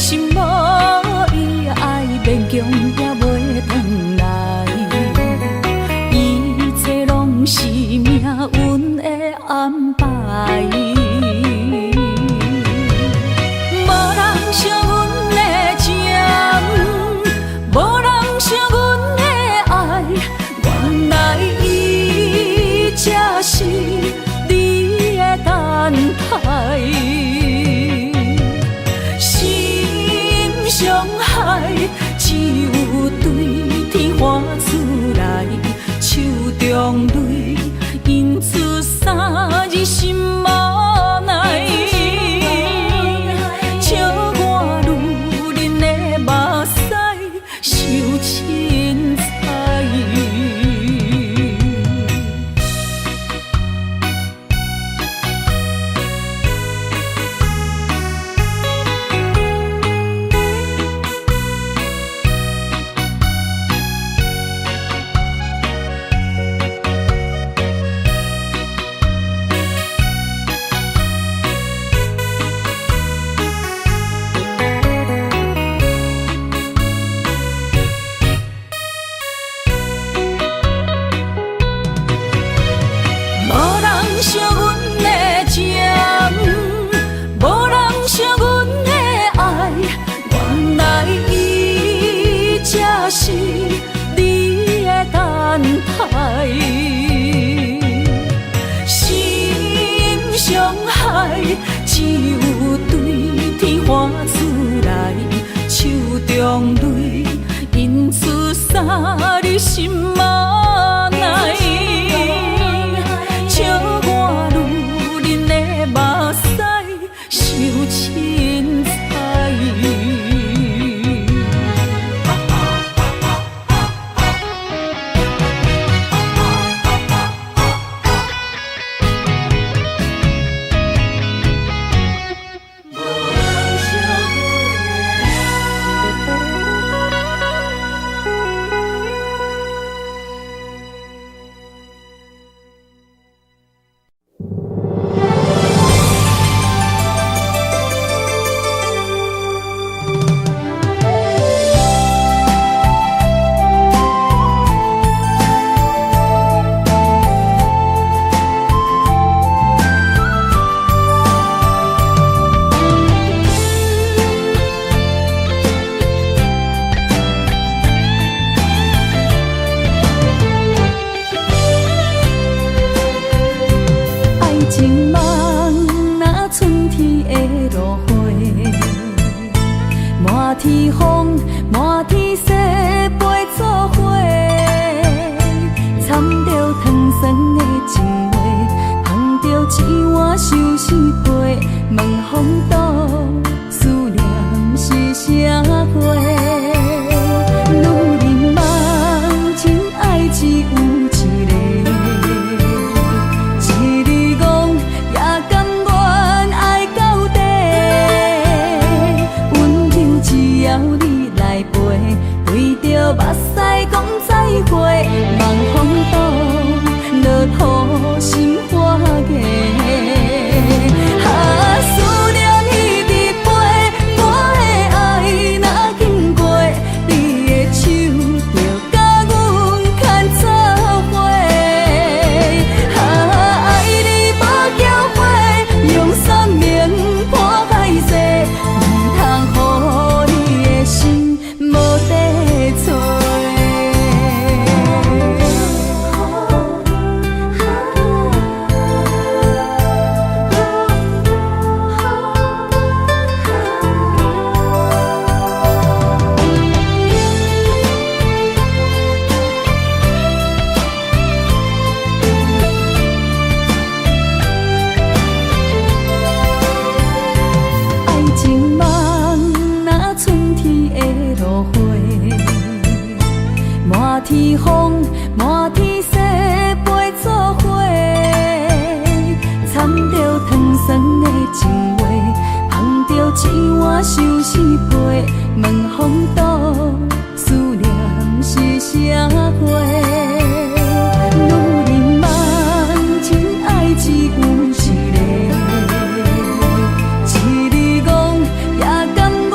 心无伊，爱勉强也袂转来，一切拢是命运的安排。无人惜阮的情，无人惜阮的爱，原来伊才是你的等待。伤害只有对天花出来，手中泪因出三日心无奈，笑我女人的目屎受凊彩。惜阮的情，无人惜阮的爱，原来伊才是你的等待。心伤害只有对天花出来，手中泪因出三日心无奈。目屎受凊彩。情梦若春天的落花，满天风，满天雪，陪作伙，掺着糖酸的情话，捧着一碗相思杯，问风度思念是啥货？女人梦，真爱只有目屎讲再会，望风度落雨心花芽。思念彼日陪，我的爱若经过，你的手就甲阮牵做伙。爱你无后悔，用生命破海誓，唔通予你的心无地找。满天风，满天雪，陪作伙，掺着糖酸的情话，捧着一碗相思杯，问风度思念是啥货？女人梦，真爱只有一个，一日戆也甘愿。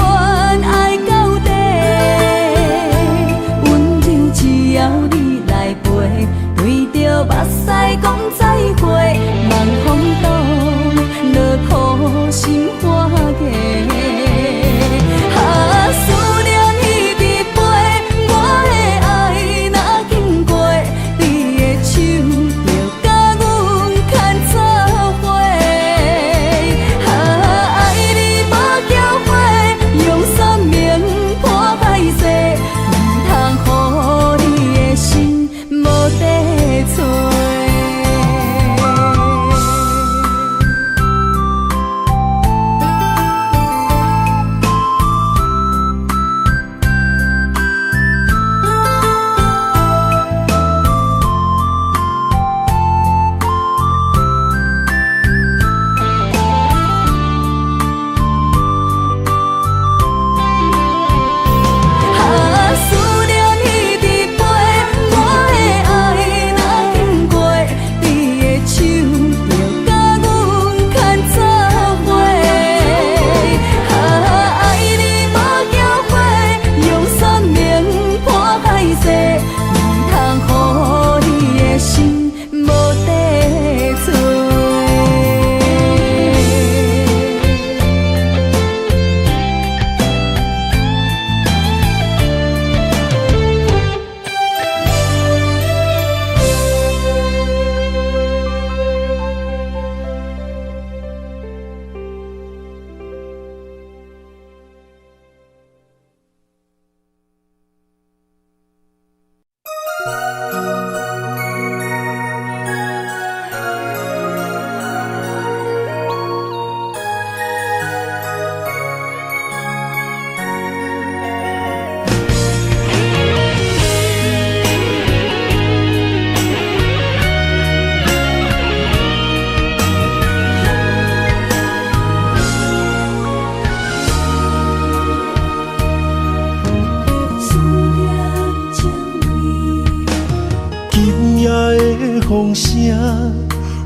风声，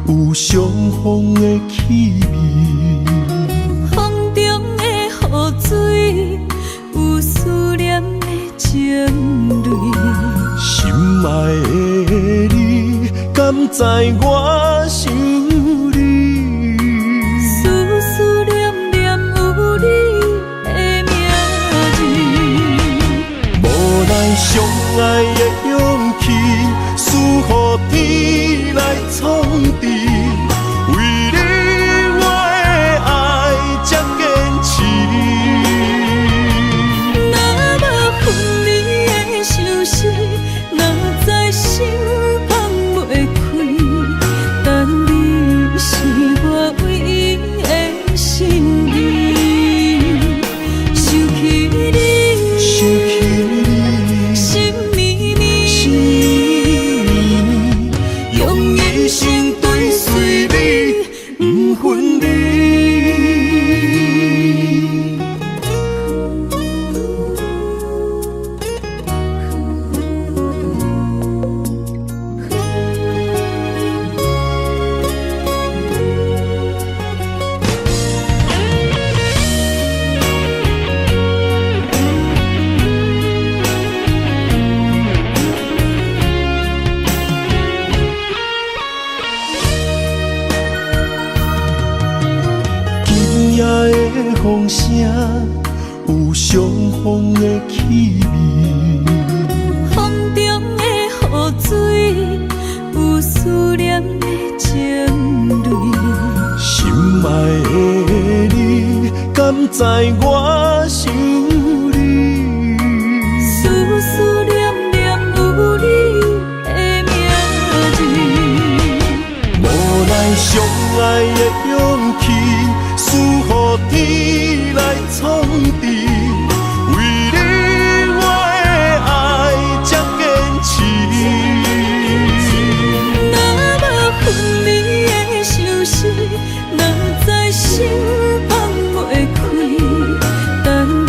有相逢的气味。风中的雨水，有思念的情泪。心爱的你，敢知我想你？思思念念有你的名字。无奈相爱的勇气，输予天来创治。为你我的爱才坚持。若无分离的相思，哪知心放袂开。但你是我唯一的心意，想起你，心绵绵，用一生追随你，不分离。今夜的风声，有相逢的气味。风中的雨水，有思念的情泪。心爱的你，敢知我想你？思思念念有你的名字。无奈相爱的勇气，输予天来创治。为你我的爱才坚持。若无分离的相思，哪知心放袂开。但你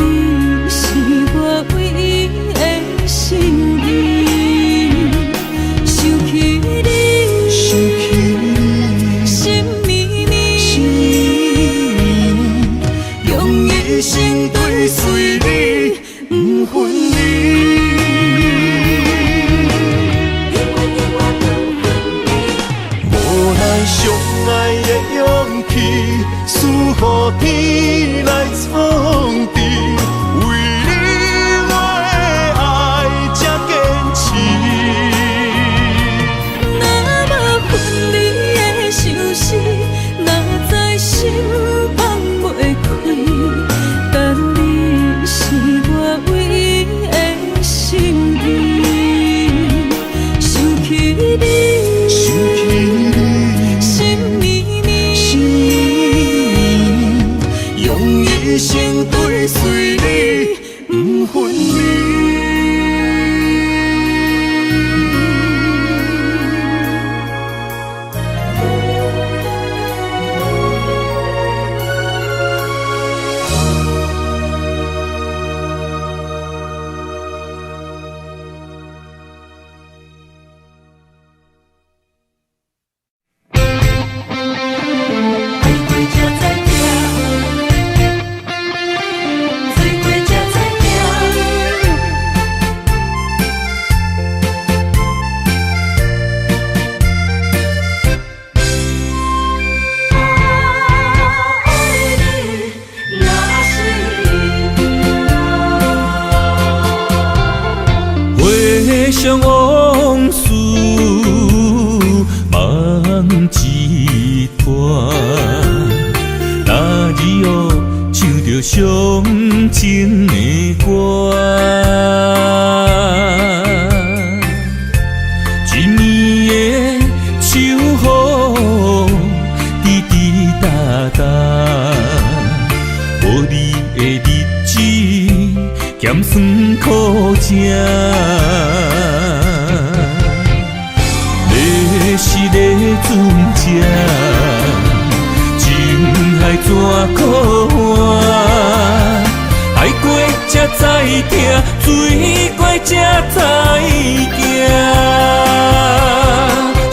是我唯一的心意，想起你，心绵绵，用一生追随你，不分离。无奈相爱的勇气，输予天来创治。为你我的爱才坚持。若无分离的相思，哪知心放袂开。但你是我唯一的心意，想起你，心绵绵，用一生追随你，不分离。回想往事梦一段，那日后唱着伤情的歌，一年的秋雨滴滴答答，无你的日子咸酸苦涩。是个船只，情海怎可换？海过才知疼，水过才知行。心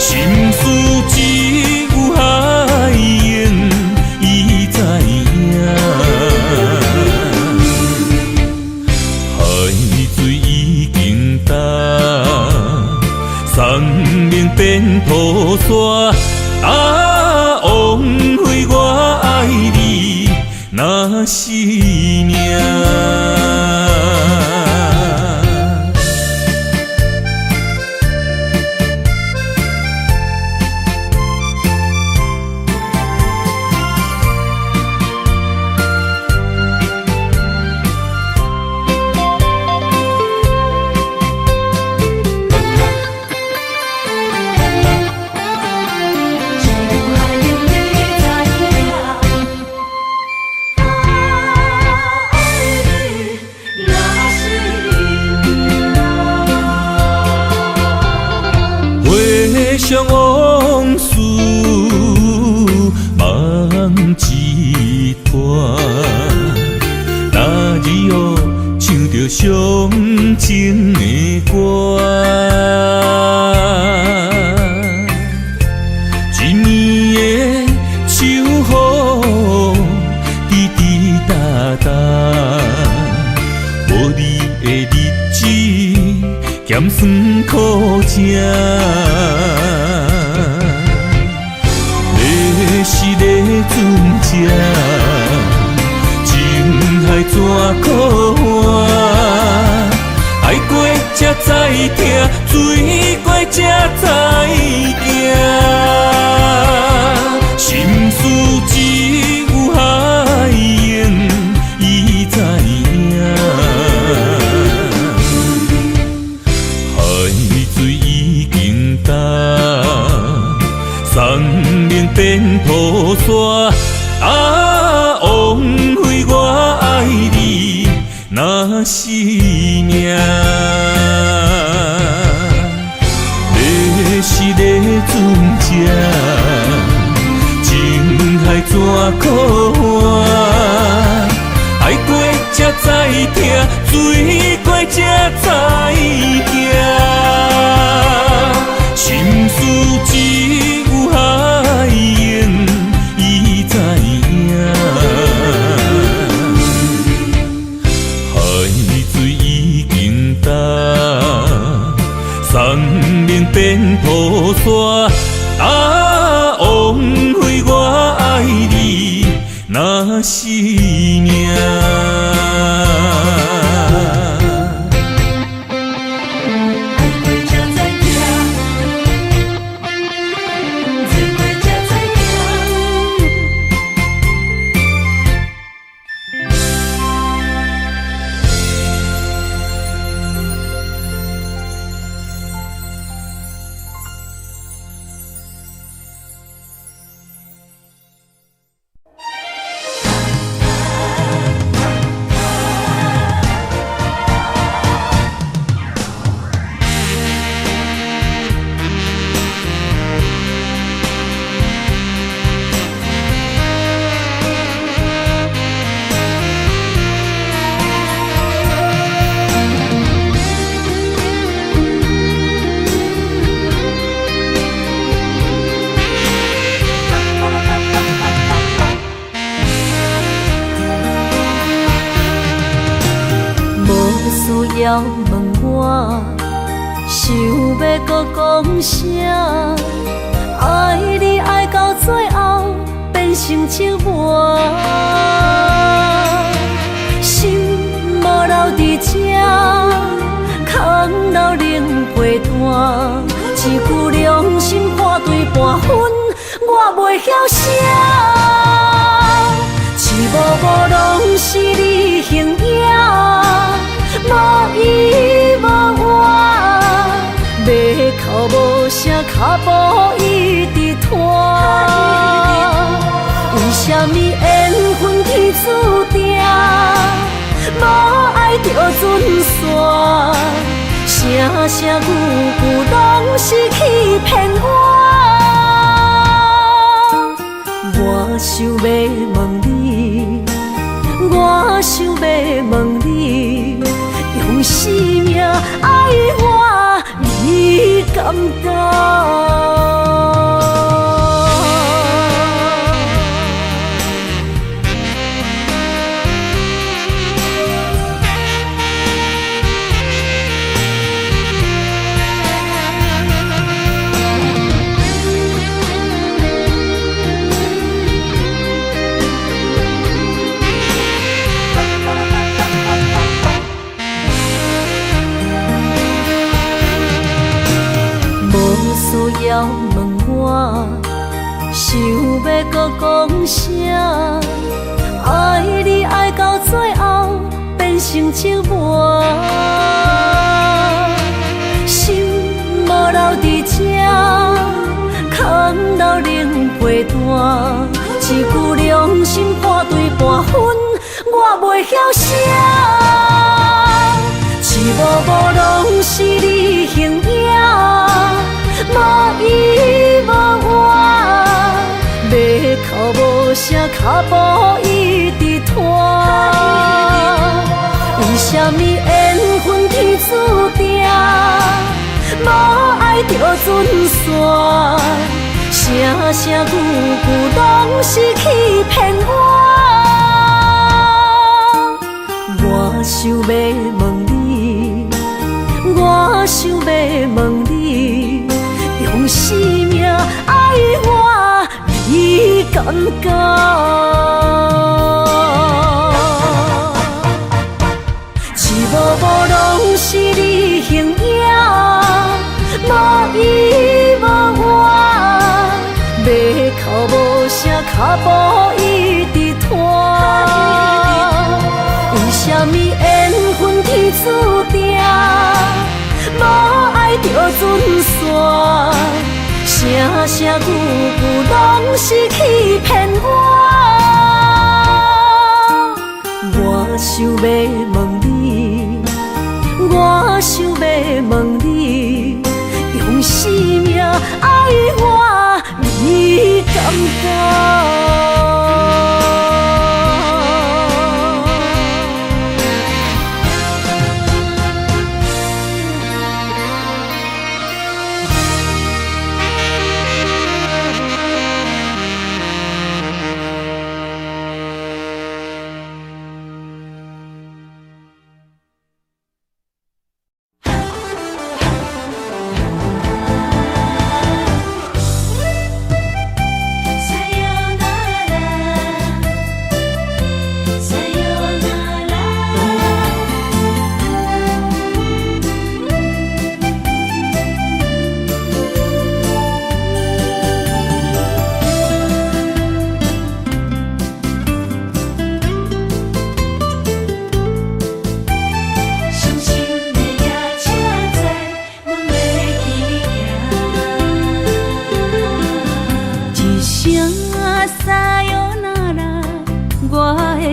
沙。啊，枉费我爱你若是命。想往事梦一段，那日后唱着伤情的歌，一年的秋雨滴滴答答，无你的日子咸酸苦涩。是个船只，情海怎可换？爱过才知疼，水过才知行。心事只有海涌，伊知影。海水已经干。送命变土沙，啊，枉费我爱你若是命。要是个船只，情海怎可换？爱过才知疼，水过才知行。心事只有海涌，伊知影。海水已经干，送命变土沙。啊，枉费我爱你若是命。要问我，想要搁讲啥？爱你爱到最后变成寂寞，心无留伫这，空留冷陪伴。一句良心半对半分，我袂晓写。一幕幕拢是你形影。无依无我，要哭无声，脚步一直拖。为什么缘分天注定，无爱就准线？声声句句拢是欺骗我。我想要问你，我想要问你。用生命爱我，你敢当？头问我，想要搁讲啥？爱你爱到最后变成寂寞，心无留伫这，空留冷陪伴。一句良心半对半分，我袂晓写。一幕幕拢是你形影，无依无我，要哭无声，脚步一直拖。为什么缘分天注定，无爱就准线？声声句句拢是欺骗我。我想要问你，我想要问你，用生命爱我，你敢敢？一幕幕拢是你形影，无依无我，要哭无声，脚步一直拖。为什么缘分天注定，无爱就准线？声声句句拢是欺骗我。我想要问你，我想要问你，用生命爱我，你敢敢？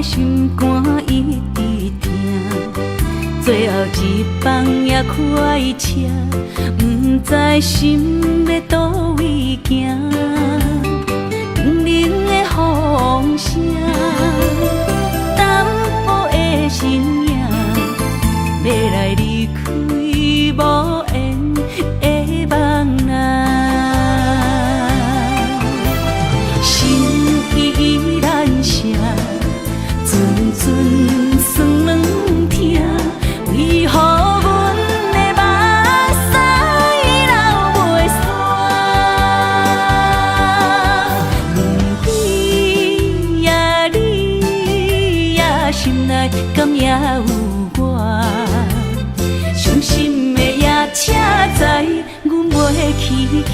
心肝一直疼，最后一放也开车，不知心要倒位行。冷冷的风声，淡薄的身影，要来离开无缘的梦啊，心依然声。阵酸软疼，为何阮的目屎流袂煞？轮回呀，你呀，心内敢也有我？伤心的夜车载，阮袂去行。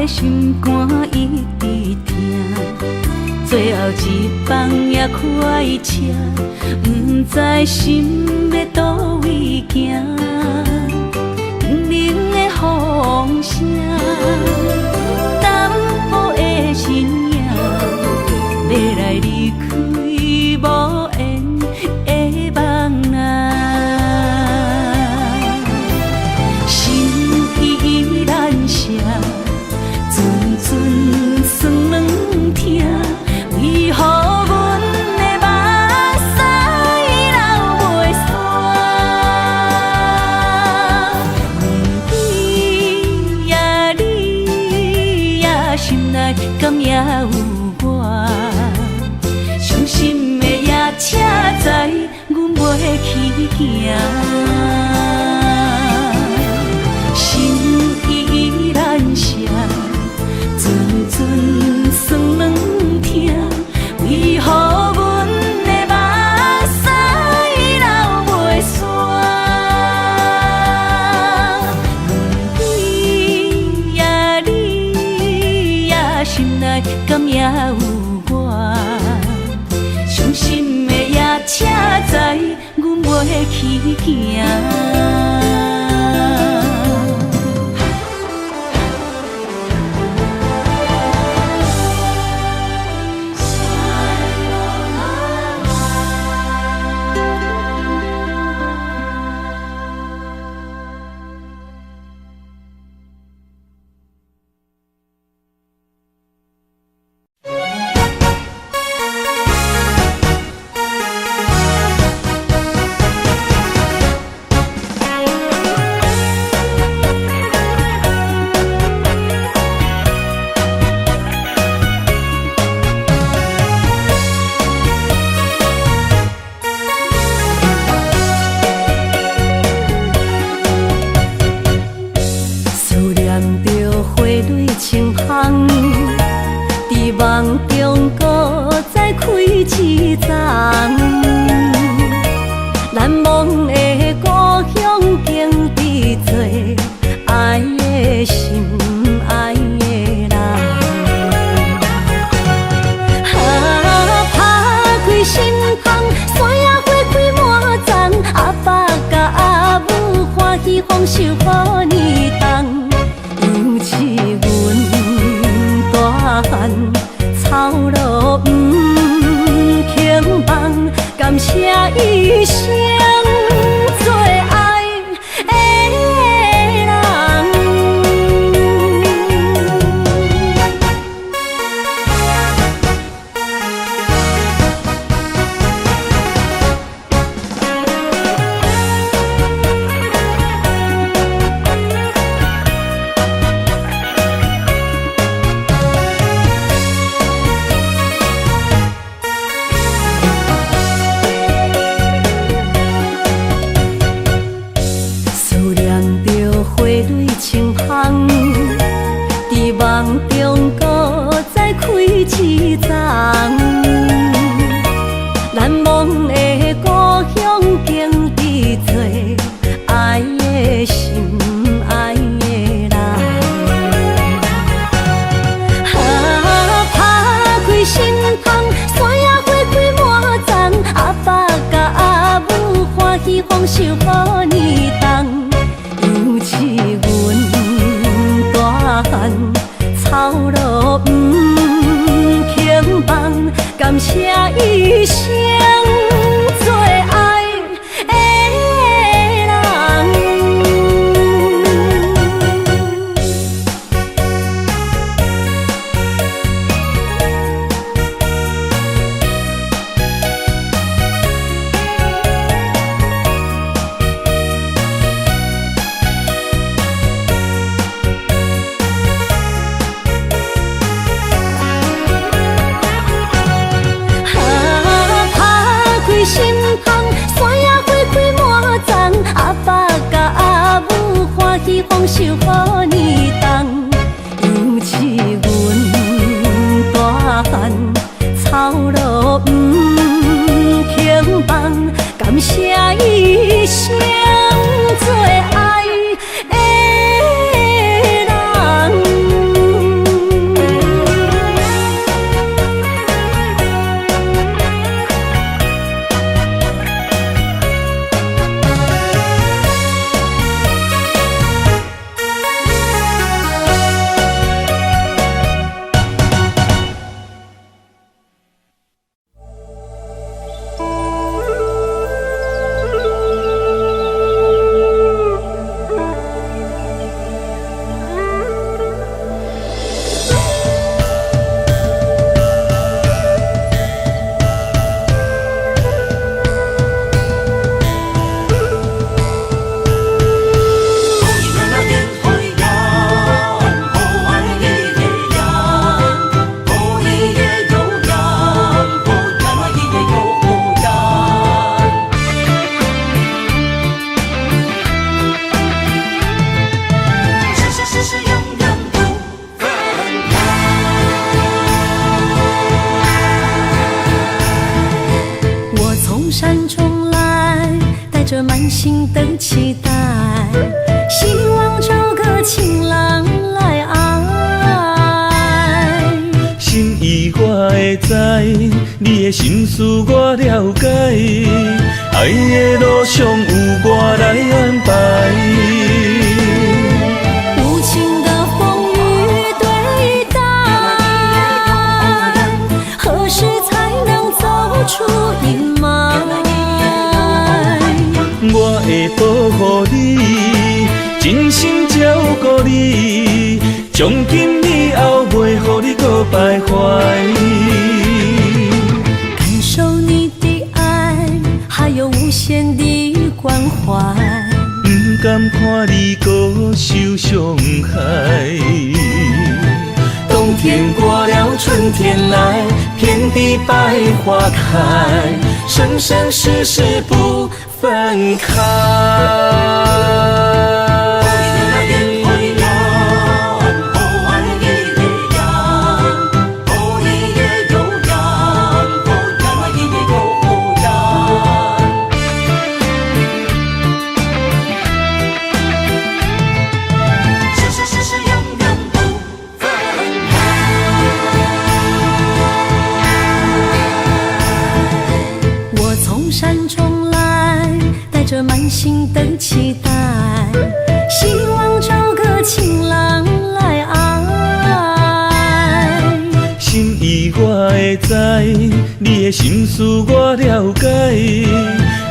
心肝一直疼，最后一放也开车，不知心要倒位行。冷冷的风声，淡薄的身影，要来离开无缘的梦啊，心依然声。阵酸软疼，为何阮的目屎流心内敢也有我？伤心的夜车载，阮袂去行。心依然舍，阵阵酸软痛，为何阮的目屎流袂煞？心内敢也有我？伤心的夜车载，阮袂去行。梦中搁再开一丛，难忘的故乡经伫做爱的心，爱的人。打开心窗，山野花开满丛，阿爸甲阿母欢喜丰收好年冬，尤其阮大汉。草路不轻放，感谢一生做爱的人。伫梦中搁再开一丛，难忘的故乡经伫做爱的心，爱的人。打开心窗，山野花开满丛，阿爸甲阿母欢喜丰收好年冬，尤其阮大汉。草路不轻放，感谢一生做爱的人。心窗，山野花开满丛，阿爸甲阿母欢喜丰收好年冬，尤其阮大汉草路不轻放，感谢一生做爱的人。心的期待，希望找个情人来爱。心意我会知，你的心思我了解，爱的路上有我来安排。无情的风雨对待，何时才能走出阴霾？我会保护你，真心照顾你，从今以后袂予你搁徘徊。感受你的爱，还有无限的关怀。不甘看你搁受伤害。冬天过了，春天来，遍地百花开，生生世世不分开。满心的期待，希望找个情人来爱。心意我会知，你的心思我了解，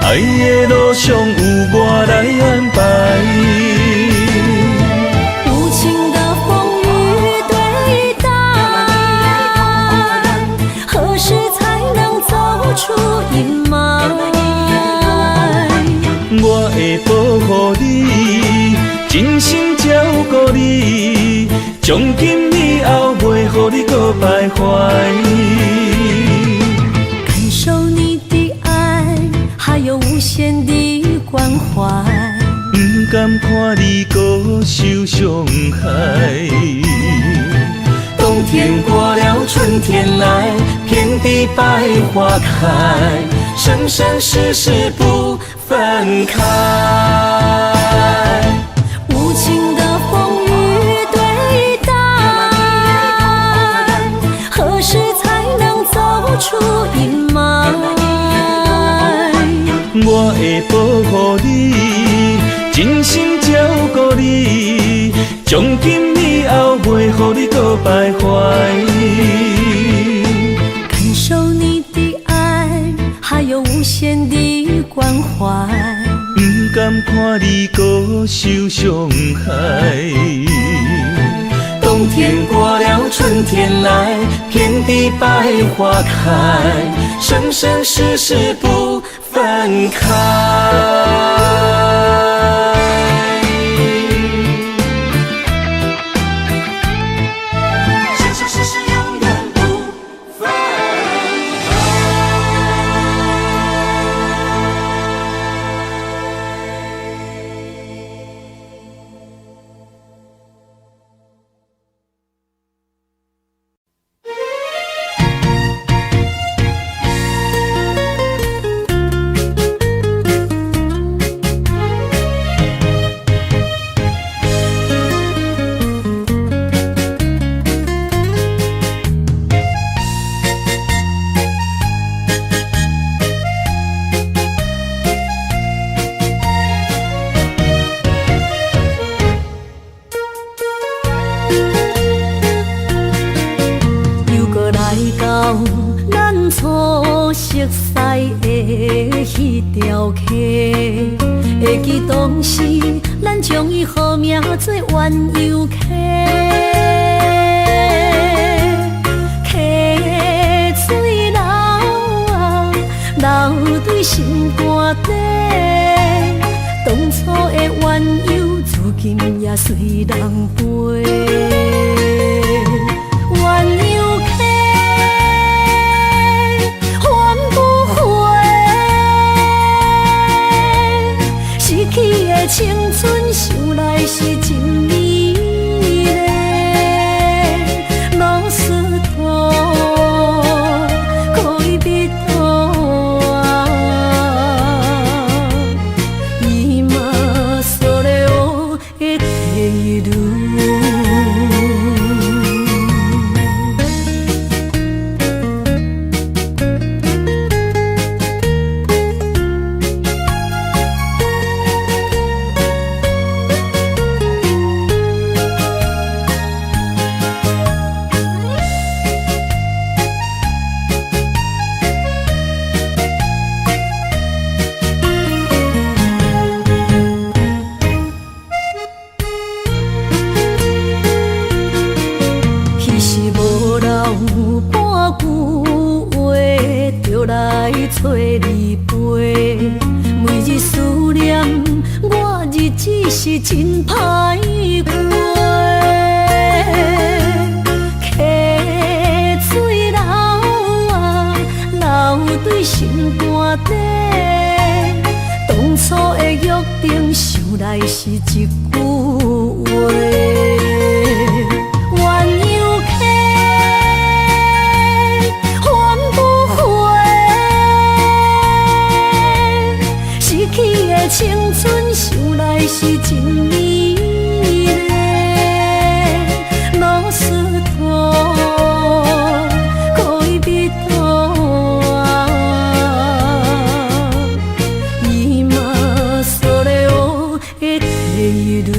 爱的路上有我来安排。无情的风雨对待，何时才能走出阴霾？我会保护你，真心照顾你，从今以后袂予你搁徘徊。感受你的爱，还有无限的关怀。不甘看你搁受伤害。冬天过了，春天来，遍地百花开，生生世世不分开。无情的风雨对待，何时才能走出阴霾？我会保护你，真心照顾你，从今以后袂予你搁徘徊。感受你的爱，还有无限的关怀。不甘看你搁受伤害。冬天过了，春天来，遍地百花开，生生世世不分开。会记当时，咱将伊号名做冤游客，客水流啊，流对心肝底。当初的冤游，如今也随人陪。冤游客，还不回。逝去的青春，想来是真美丽。老师徒，可以别途啊，伊找你陪，每日思念，我日子是真歹过。溪水流啊，流对心肝底。当初的约定，想来是一句话。青春想来是真美丽，老师徒恋人啊，今それを得ている。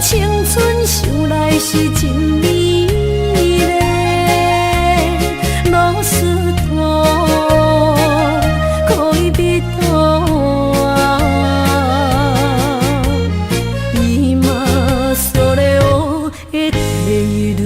青春想来是真美丽，老师徒恋人啊，今それを得ている。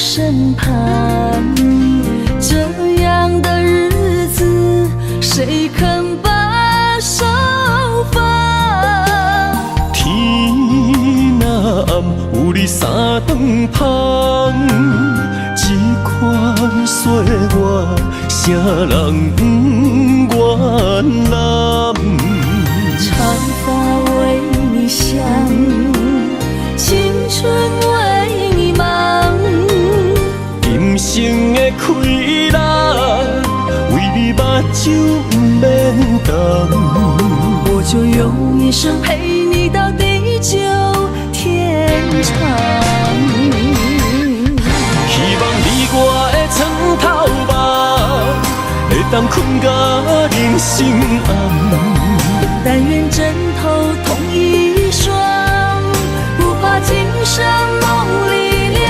身旁，这样的日子，谁肯把手放？天若暗，有你三顿香，这款岁月，啥人不愿揽？长发为你香，青春为你忙。今生的快乐，为你目睭不免干。我就用一生陪你到地久天长。希望你我的床头梦，会当困到人生暗。但愿枕头同一双，不怕今生梦里凉。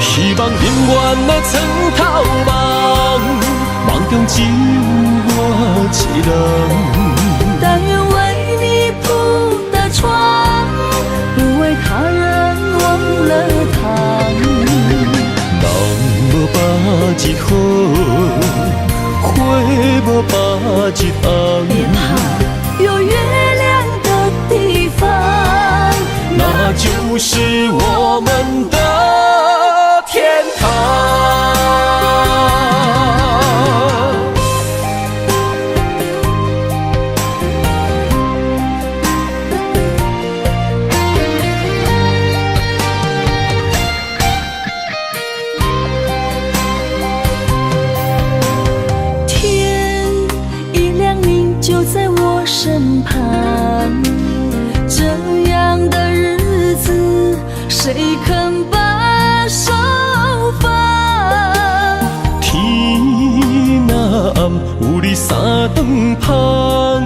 希望永远的床头梦，梦中只有我一人。但愿为你铺的床，不为他人忘了躺。人无百日好，花无百日红。别怕，有月亮的地方，那就是我们的天堂。有你三顿芳，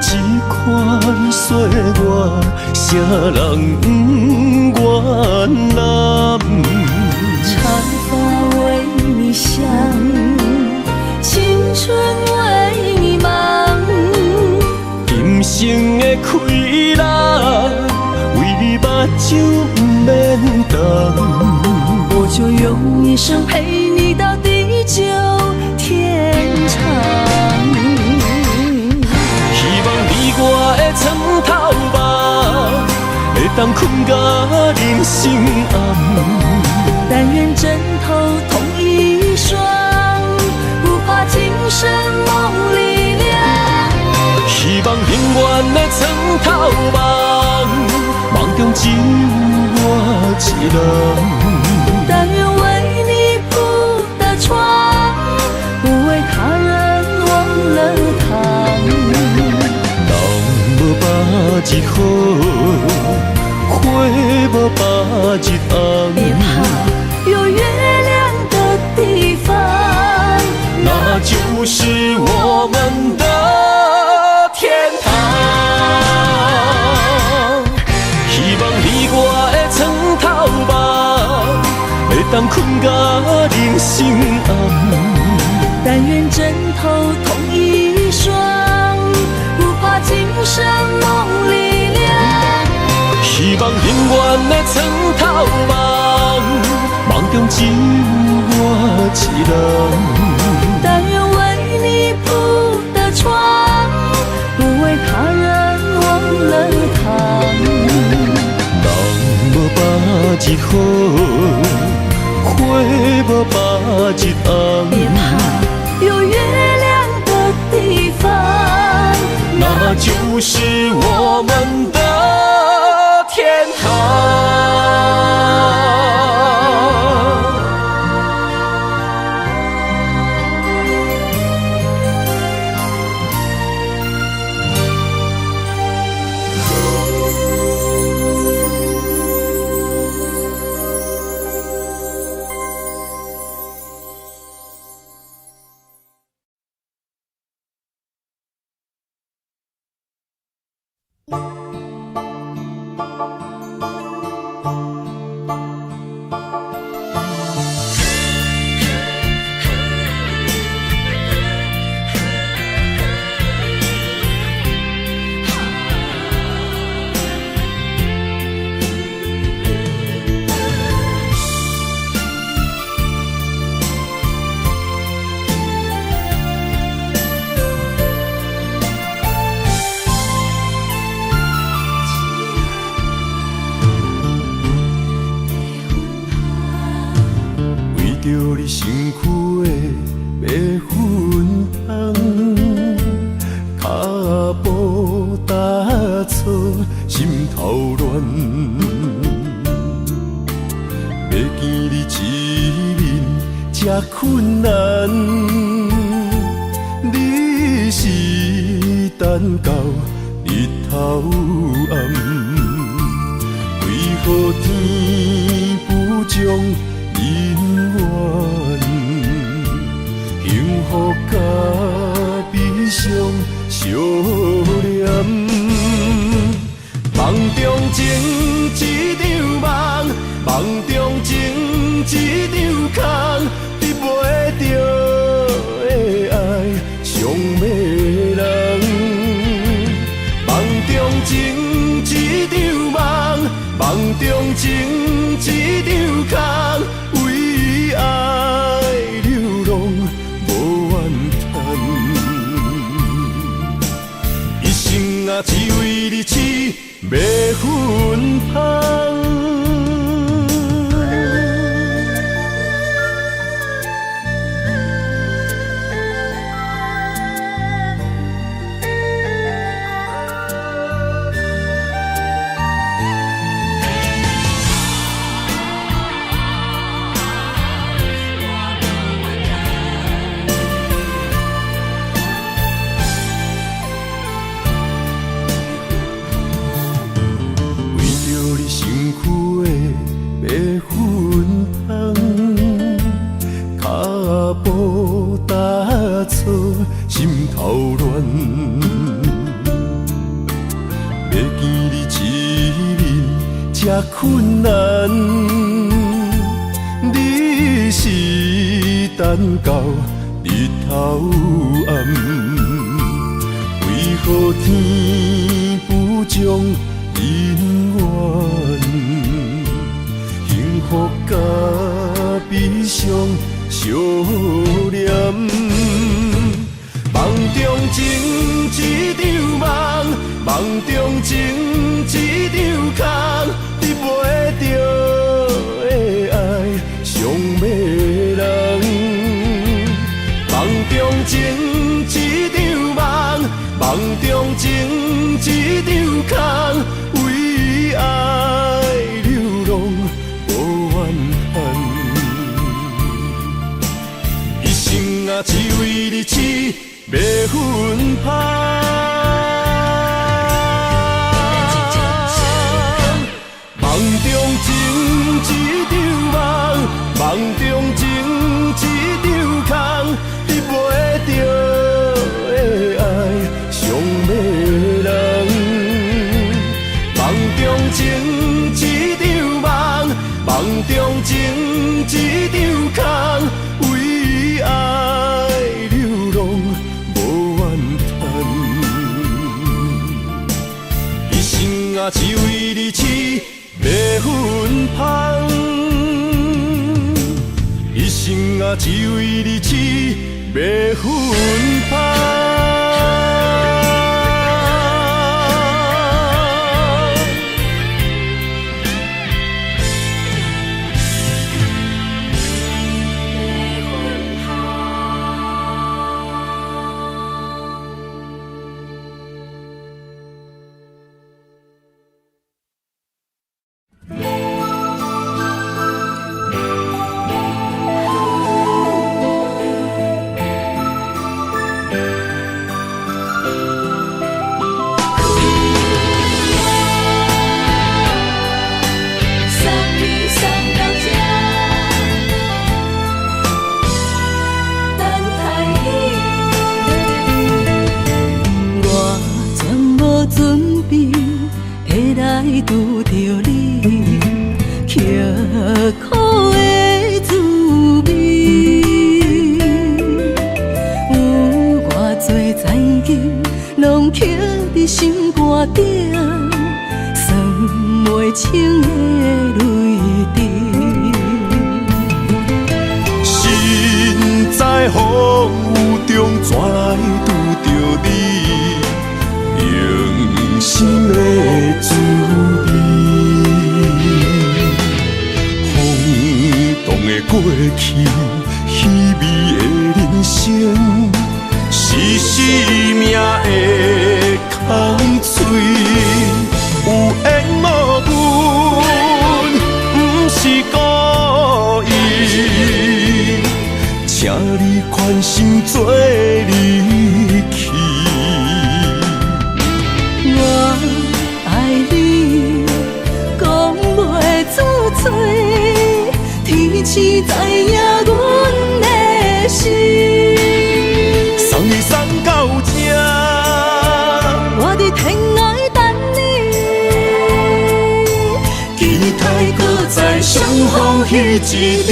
这款岁月，啥人不愿揽？长发为你香，青春为你忙。今生的快乐，为你目睭不免重。我就用一生陪你到地久天长。希望你我的床头梦，会当困到人生暗。但愿枕头同一双，不怕今生梦里凉。希望永远的床头梦，梦中只有我一人。但愿为你铺的床，不为他人忘了躺。人无百日好，花无百日红。别怕，有月亮的地方，那就是我们的天堂。希望你我的床头梦，会当困到人生暗。但愿枕头同一双，不怕今生梦里凉。希望永远的床头梦，梦中只有我一人。但愿为你铺的床，不为他人忘了躺。人无百日好，花无百日红。别怕，有月亮的地方，那就是我们的天堂。着你身躯的白粉香，脚步踏错，心头乱。要见你一面这困难，你是等到日头暗，为何天不将人缘，幸福甲悲伤相连。梦中情一场梦，梦中情一场空，得袂着的爱上迷人。梦中情一场梦，梦中情一场空。为爱流浪无怨叹，一生啊只为你痴迷芬芳。错，心头乱。要见你一面这困难，你是等到日头暗，为何天不将姻缘？幸福甲悲伤相连，梦中情一场梦，梦中情一场空，你袂着的爱上迷人。梦中情一场梦，梦中情一场空，为爱流浪无怨叹。一生啊，只为你痴，袂分芳。梦中情一场梦，梦中情一场空，你袂着的爱上迷人。梦中情一场梦，梦中情一场空，为爱流浪无怨叹。一生啊，只为你痴，袂分芳。一生啊，只为你痴，袂分芳。拄着你，刻苦的滋味，有偌多前景，拢刻伫心肝顶，算袂清的泪滴。心在风雨中，怎来拄着你？用心的滋味，风动的过去，稀微的人生，是生命的空嘴，有缘无分，不是故意，请你宽心做离去。我爱你，讲袂出嘴，天赐知影阮的心。送你送到这，我伫天涯等你，期待搁再相逢彼一日。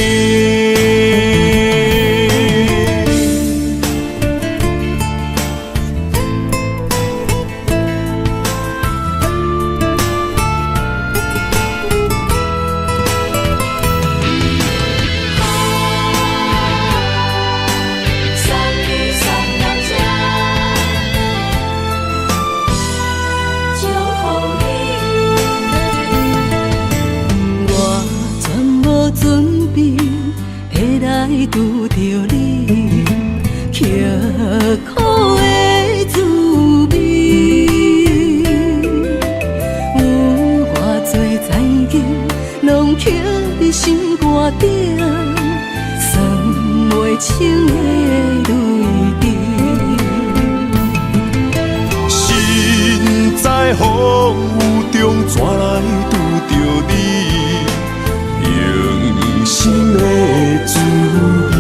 拄着你，刻苦的滋味，有偌多前景，拢刻伫心肝顶，算袂清的泪滴。心在风雨中，怎来拄着你？用心的滋味，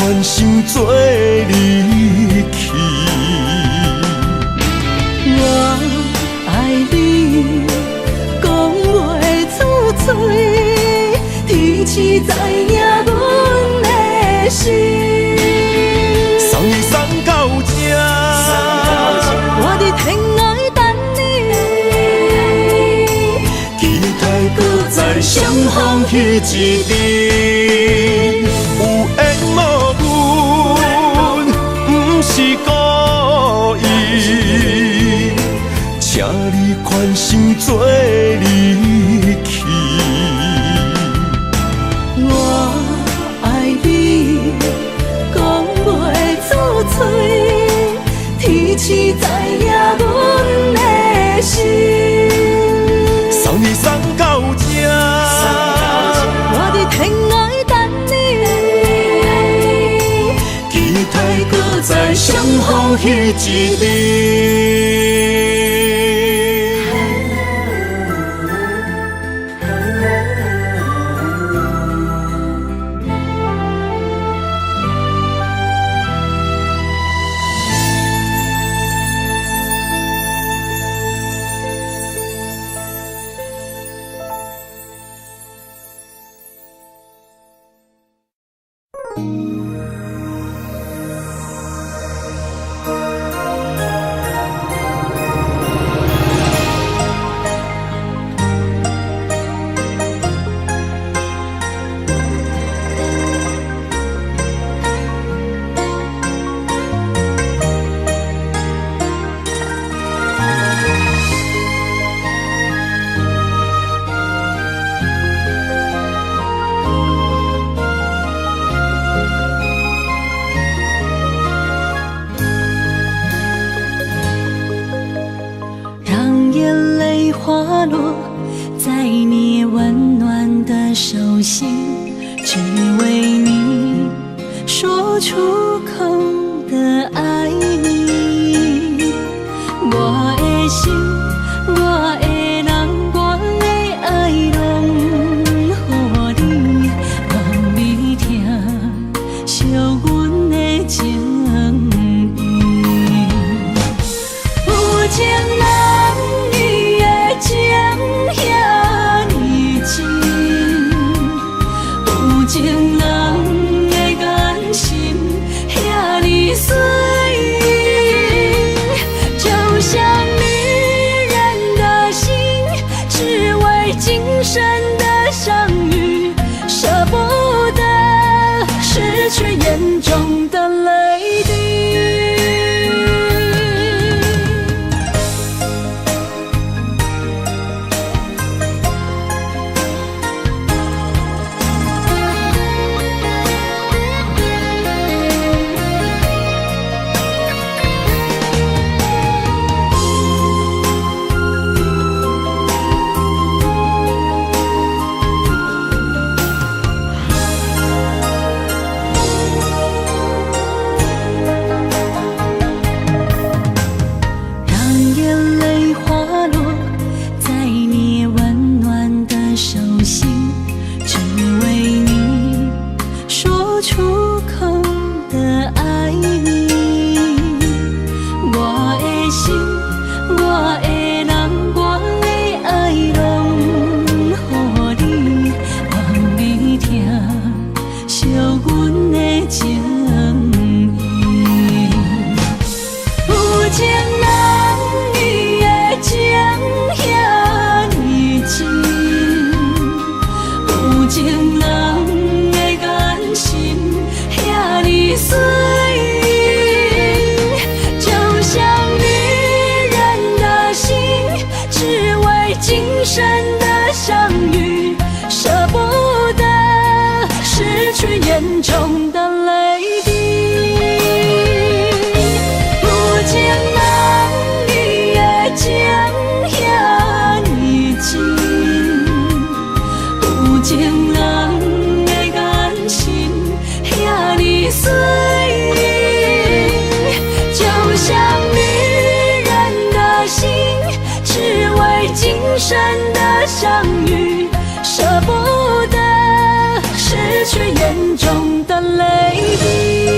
关心做离去。我爱你，讲袂出嘴，天赐知影阮的心。送你送到这，我伫天涯等你，期待搁再相逢彼一日。有缘无缘，不是故意，请你宽心做离去。我爱你，讲袂出嘴，天赐知影阮的心。送你送到这，我伫天涯等你，期待搁再相逢彼一日。让眼泪滑落在你温暖的手心，只为你说出口的爱你。我的心，我的人，我的爱拢予你，望你听惜阮的情意。有情人伊的情遐尼深，有情人的眼神遐尼水，就像女人的心，只为今生的相遇，舍不得失去眼中的泪滴。眼中的泪滴，有情人伊的情遐尼深，有情人的眼神遐尼水，就像女人的心，只为今生的相遇，舍不得失去眼中的泪滴。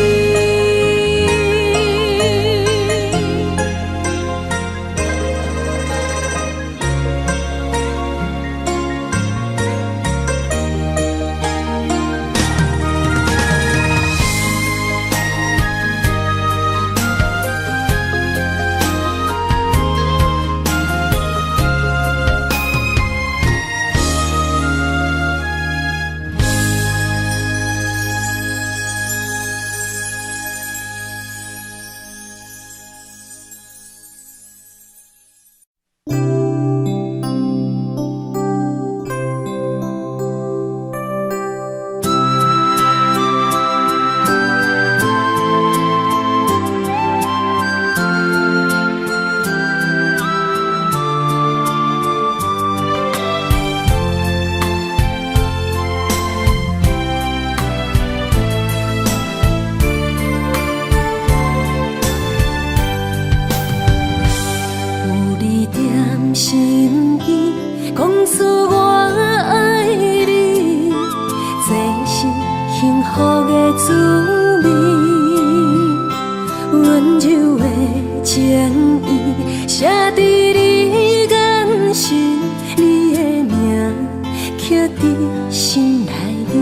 刻伫心内面。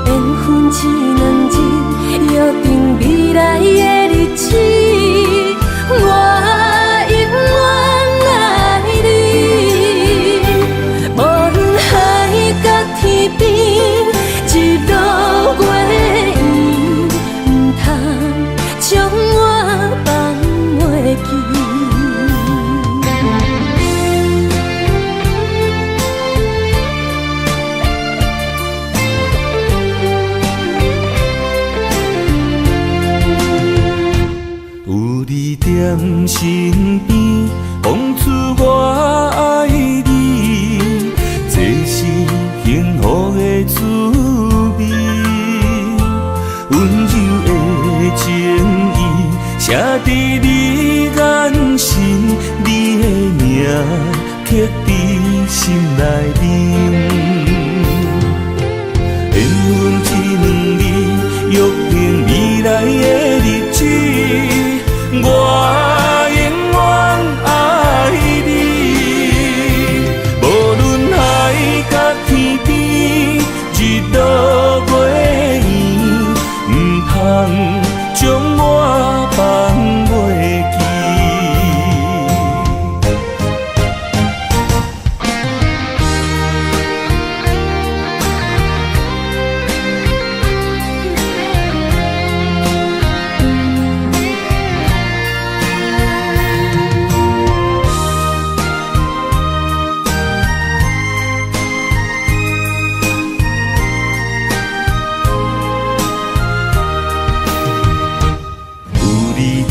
缘分只两日，约定未来的日子，我永远爱你。无论海角天边，一路过缘，唔通将我放袂记。在身边，讲出我爱你，这是幸福的滋味。温柔的情意，写伫你眼神，你的名刻伫心内面。缘分一两日，约定未来的日子。我永远爱你，无论海角天边，日落月圆，唔通将我放袂记。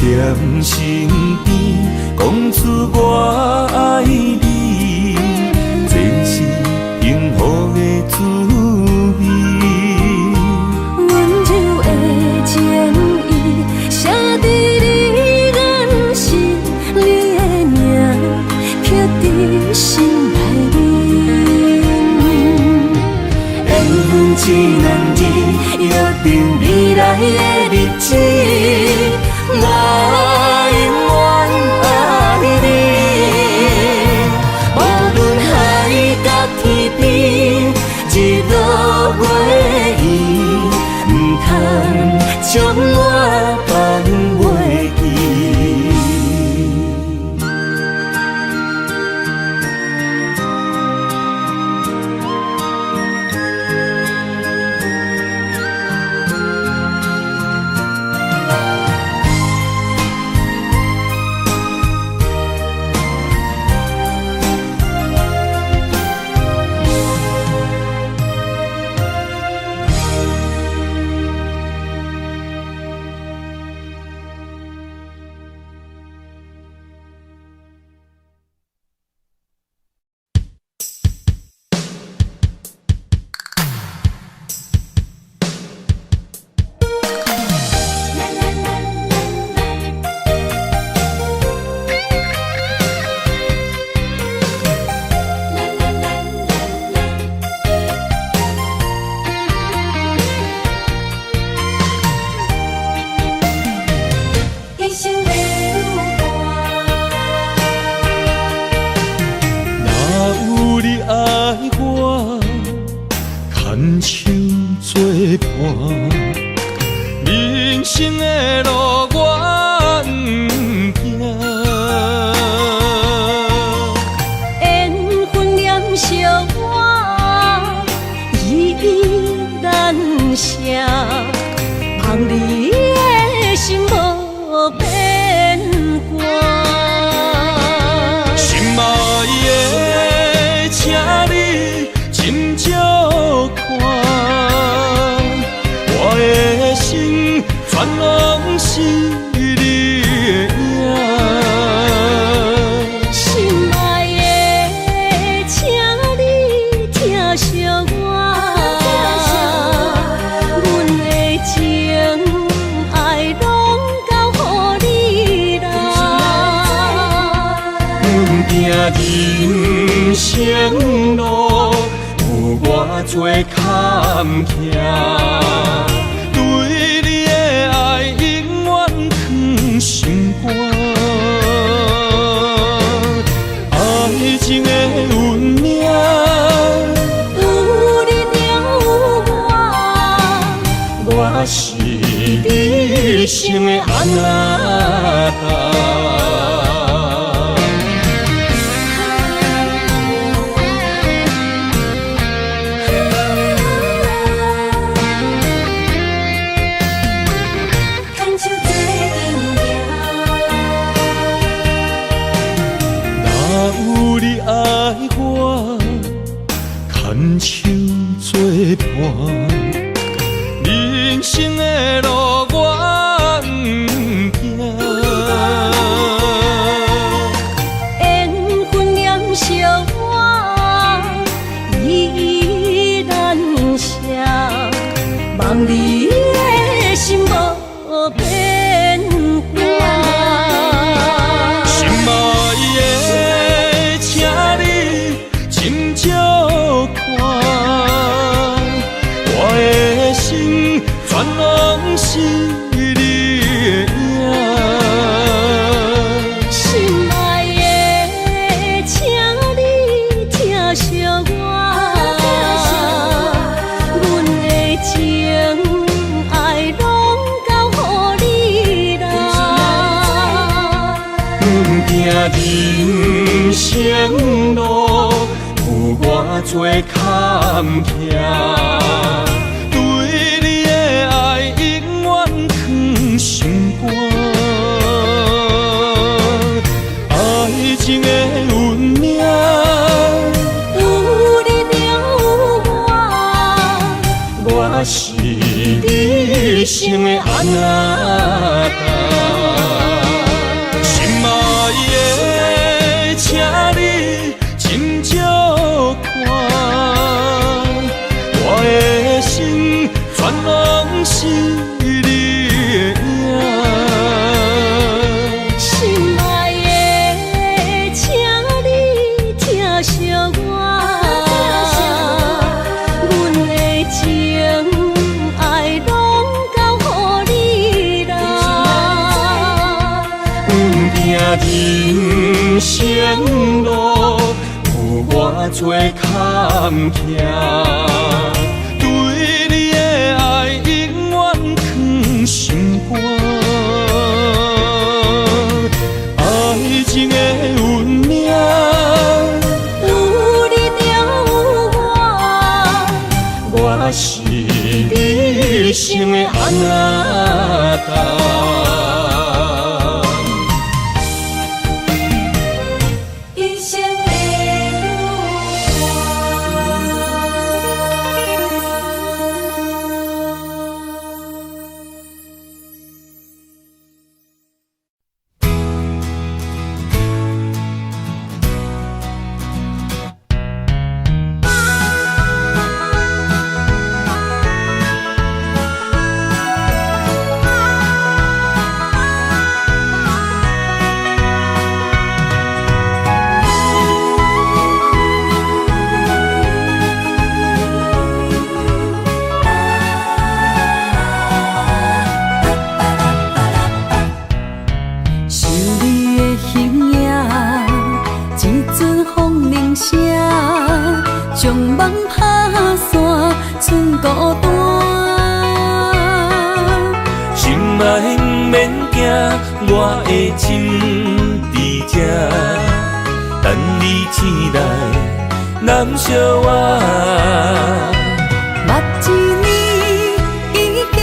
在身边，讲出我爱你，这是幸福的滋味。温柔的情意，写伫你眼神，你的名刻伫心内面。缘分一两日，约定未来的日子。我永远爱你，无论海角天边，日落月圆，唔通将我放袂记。人生的路我不行，缘分念伤我依依难舍，望你的心无变卦。心爱的，请你斟酌看，我的心全拢是你的影。心爱的，请你疼惜我，阮的情爱拢交予你啦。阮行人生路有偌多坎坷，对你的爱永远藏心肝。爱情的温一生的安那达。有你爱我，牵手作伴，人生的路我不惊。缘分染烧我，依然写，望你的心无变化。心爱的，请你斟酌看，我的心全拢是你的影。心爱的，请你疼惜我，阮的情爱拢交予你啦。行人生路有我做坎坷，对你的爱永远藏心肝。爱情的运命，有你就有我，我是你一生的安那达。心爱的，请你斟酌看，我的心全拢是你的影。心爱的，请你疼惜我，阮的情爱拢交予你啦。人生路有我做坎坷，对你的爱永远藏心肝。爱情的运命，有你就有我，我是你一生的安那达。一生的想你的形影，一阵风铃声，将梦拍散，剩孤单。心爱不免惊，我的心伫这，等你醒来，难相我。目一年已经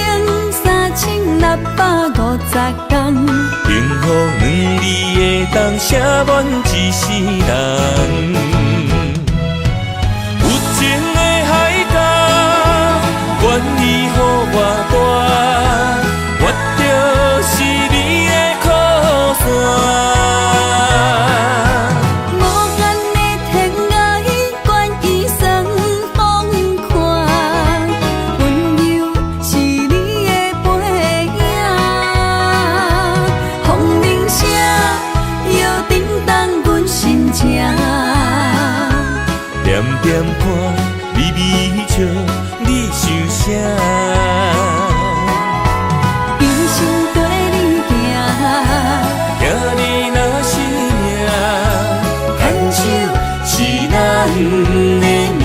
3650天，幸福两字会当写满一世人。有情的海角，愿意予我大，我就是你的靠山。无限的天涯，愿意算风看，温柔是你的背影。风铃声摇叮当阮心情，点点看，微微笑，你想啥？一生跟你行，行你若是命，牵手是咱的命。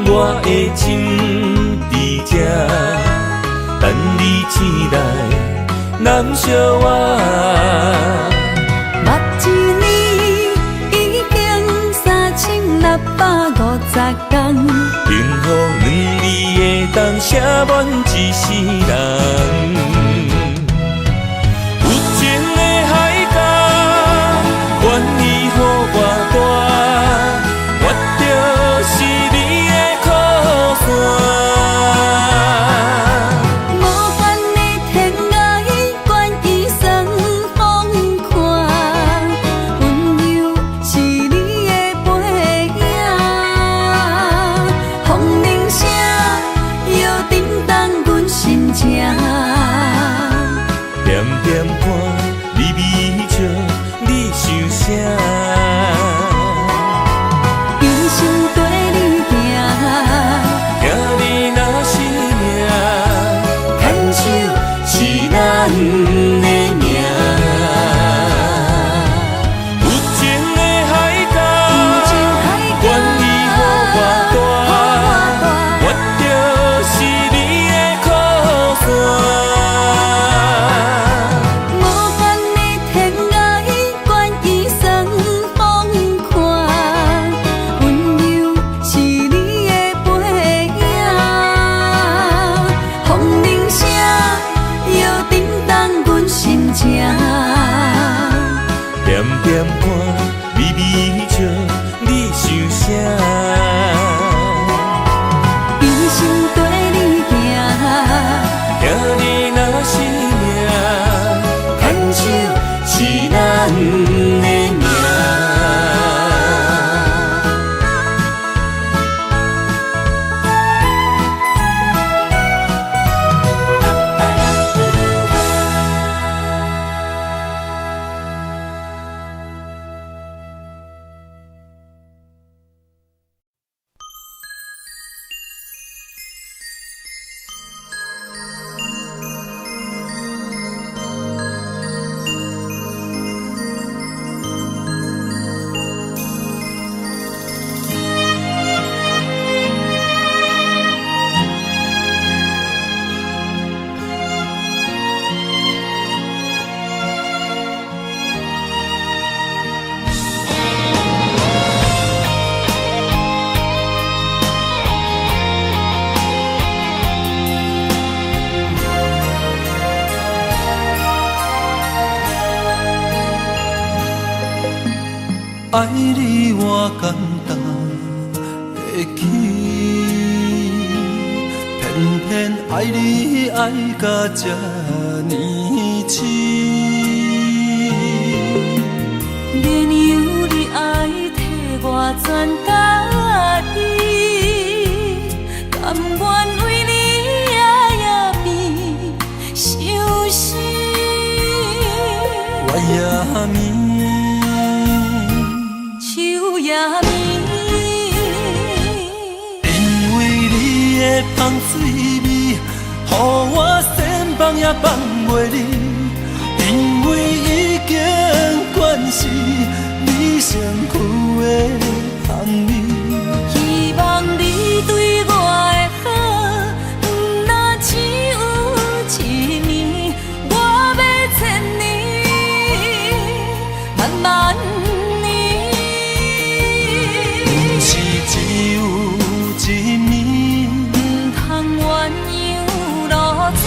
我的心伫这，等你醒来，难相我。目一年已经3650天，幸福两字会当写满一世人。有情的海角，愿意予我带，我就是你的靠山。无管你天涯，愿意算风看，温柔是你的背影，风铃声摇叮当阮心情。点点看，微微笑，你想啥？一生跟你行，行你若是命，牵手是咱的命。有情的海角，愿意予我带，我就是你的靠山。无管你天涯，愿意算风看，温柔是你的背影，风铃声摇叮当阮心情。点点看，微微笑，你想啥？一生跟你行，行你若是命，牵手是咱的命。爱你我简单会起，偏偏爱你爱到这呢痴。免由你爱替我全家己，甘愿为你夜夜变伤心。我也眠。秋夜眠，因为你的香水味，予我先放也放袂离。因为已经惯是你身躯的香味，希望你对我的好，不若只有一年，我要千年，慢慢。是只有一年，不通鸳鸯落水。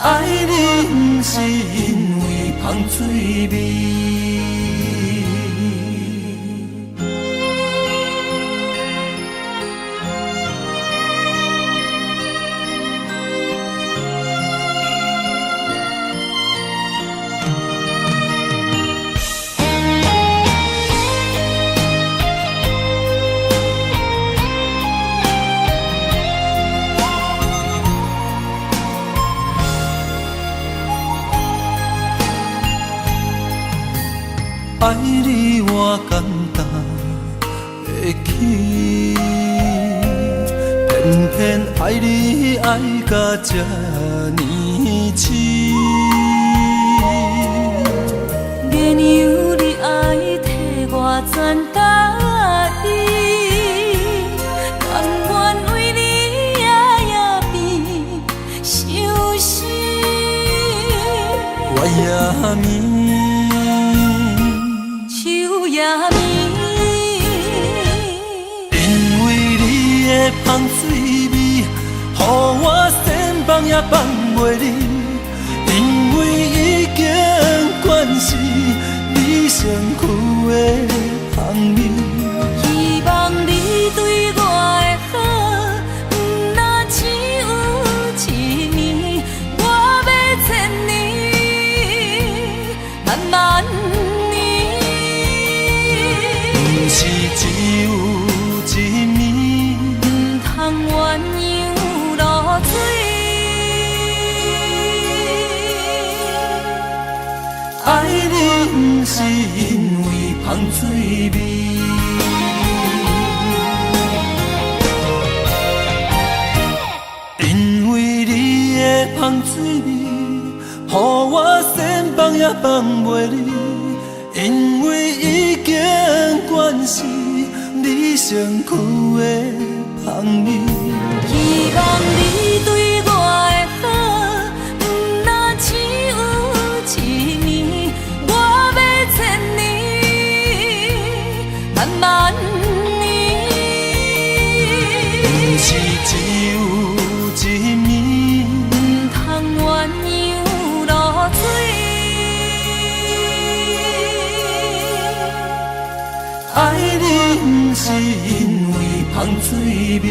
爱你不是因为香水味。爱你我简单会起，偏偏爱你爱到这呢痴。免由你爱替我全家己，甘愿为你夜边伤心。我也眠，树也眠，因为你的香水味，予我千放也放袂离。因为已经惯是你身躯的香味，希望你对我的好，不那只有一年，我要千年，慢慢年。不是只有一年，唔通鸳鸯落水。爱你不是因为香水味，因为你的香水味，予我千放也放袂离。因为已经惯是你身躯的香味，希望你对我的好，不那只有一年，我要千年，慢慢年。不是只有一年，唔通鸳鸯落水。爱你不是因为香水味。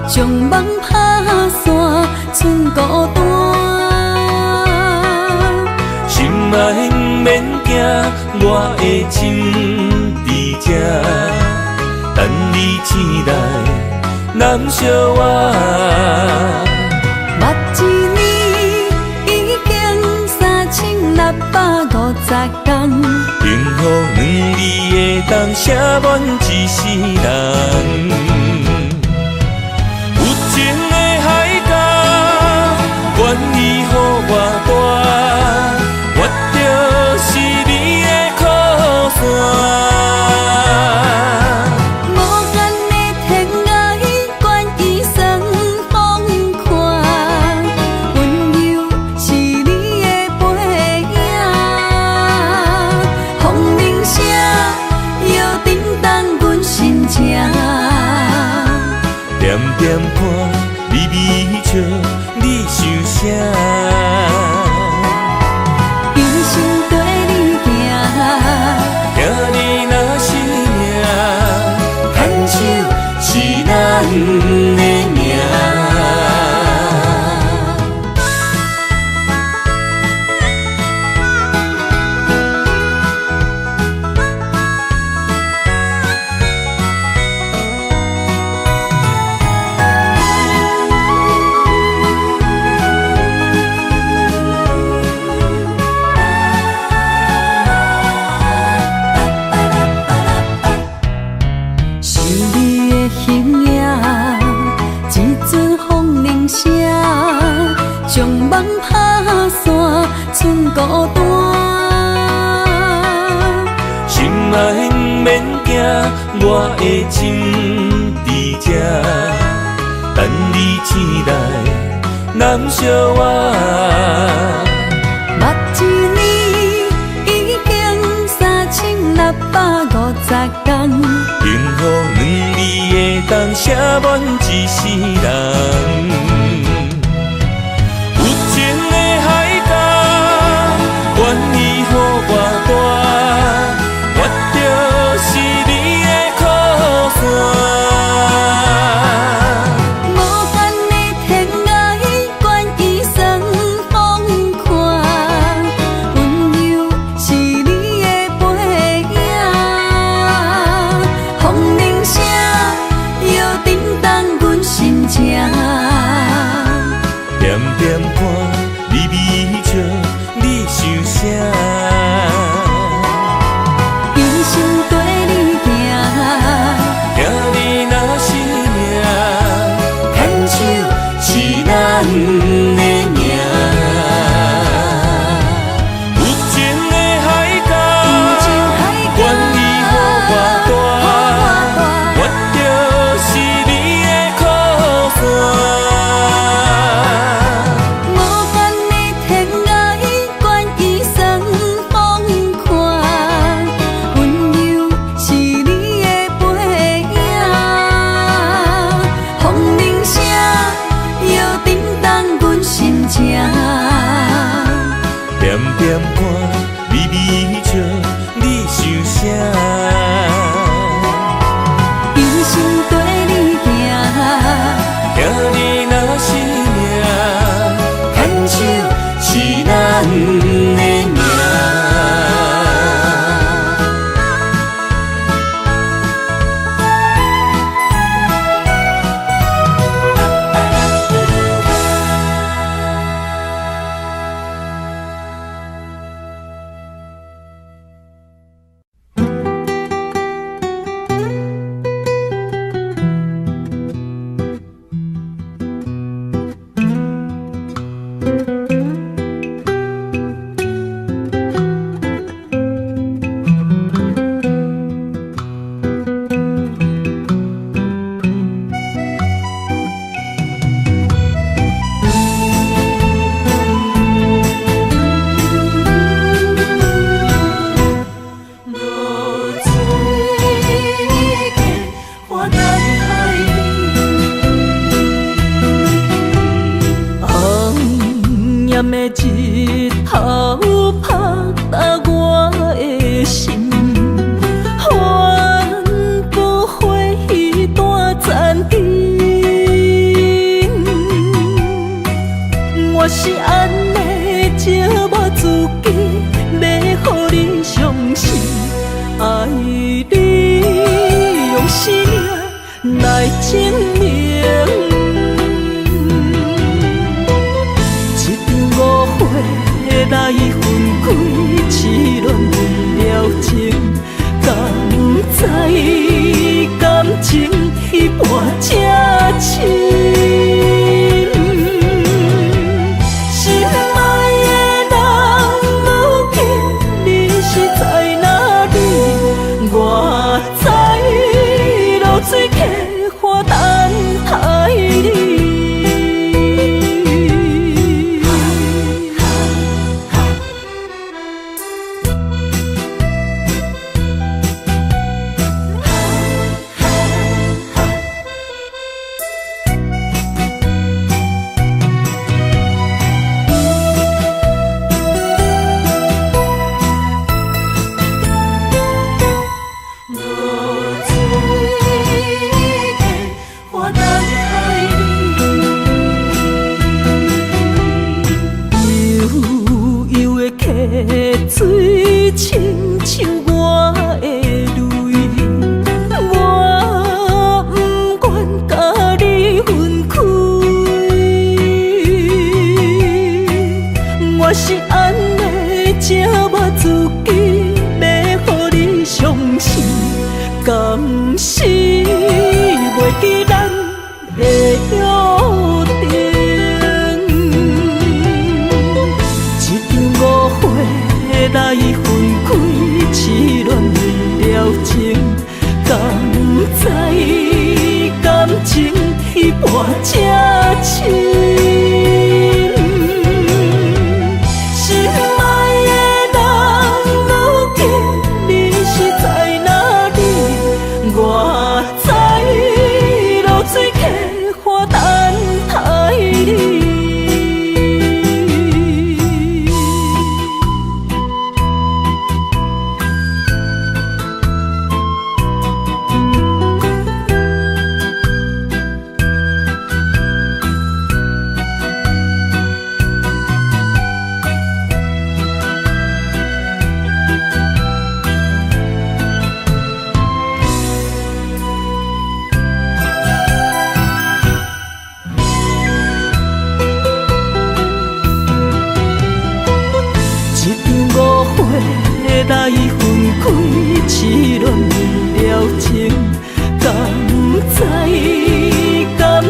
将梦打散，剩孤单。心爱不免惊，我的心伫这，等你醒来，难相我。目一年已经3650天，幸福两字的当写满一世人。有情的海角，愿意予我大，我就是你的靠山。无限的天涯，愿意算风看，温柔是你的背影。风铃声摇叮当阮心情，点点看你微笑，你想啥？一生跟你行，听你若是命，牵手是咱的命。想你的形影，一阵风铃声，将梦打散，剩孤单。心爱不免惊，我的心伫这，等你醒来，难相我。目一年已经3650天，幸福两字的当写满一世人。有情的海角，愿意予我大，我就是你的靠山。点点看你美笑，你想啥？一生跟你行，行你若是命，牵手是咱的命。有情的海角，愿意予我大，我就是你的靠山。点点看你美笑，你想啥？一生跟你行，行你若是命，牵手是咱的命。日头拍打我的心，帆布花一段残灯。我是安尼借我自己，要予你相信，爱你用生命来证明。来分开，痴恋为了情，敢知感情彼半才深。心爱的人，如今你是在哪里？我在流水溪花等待你。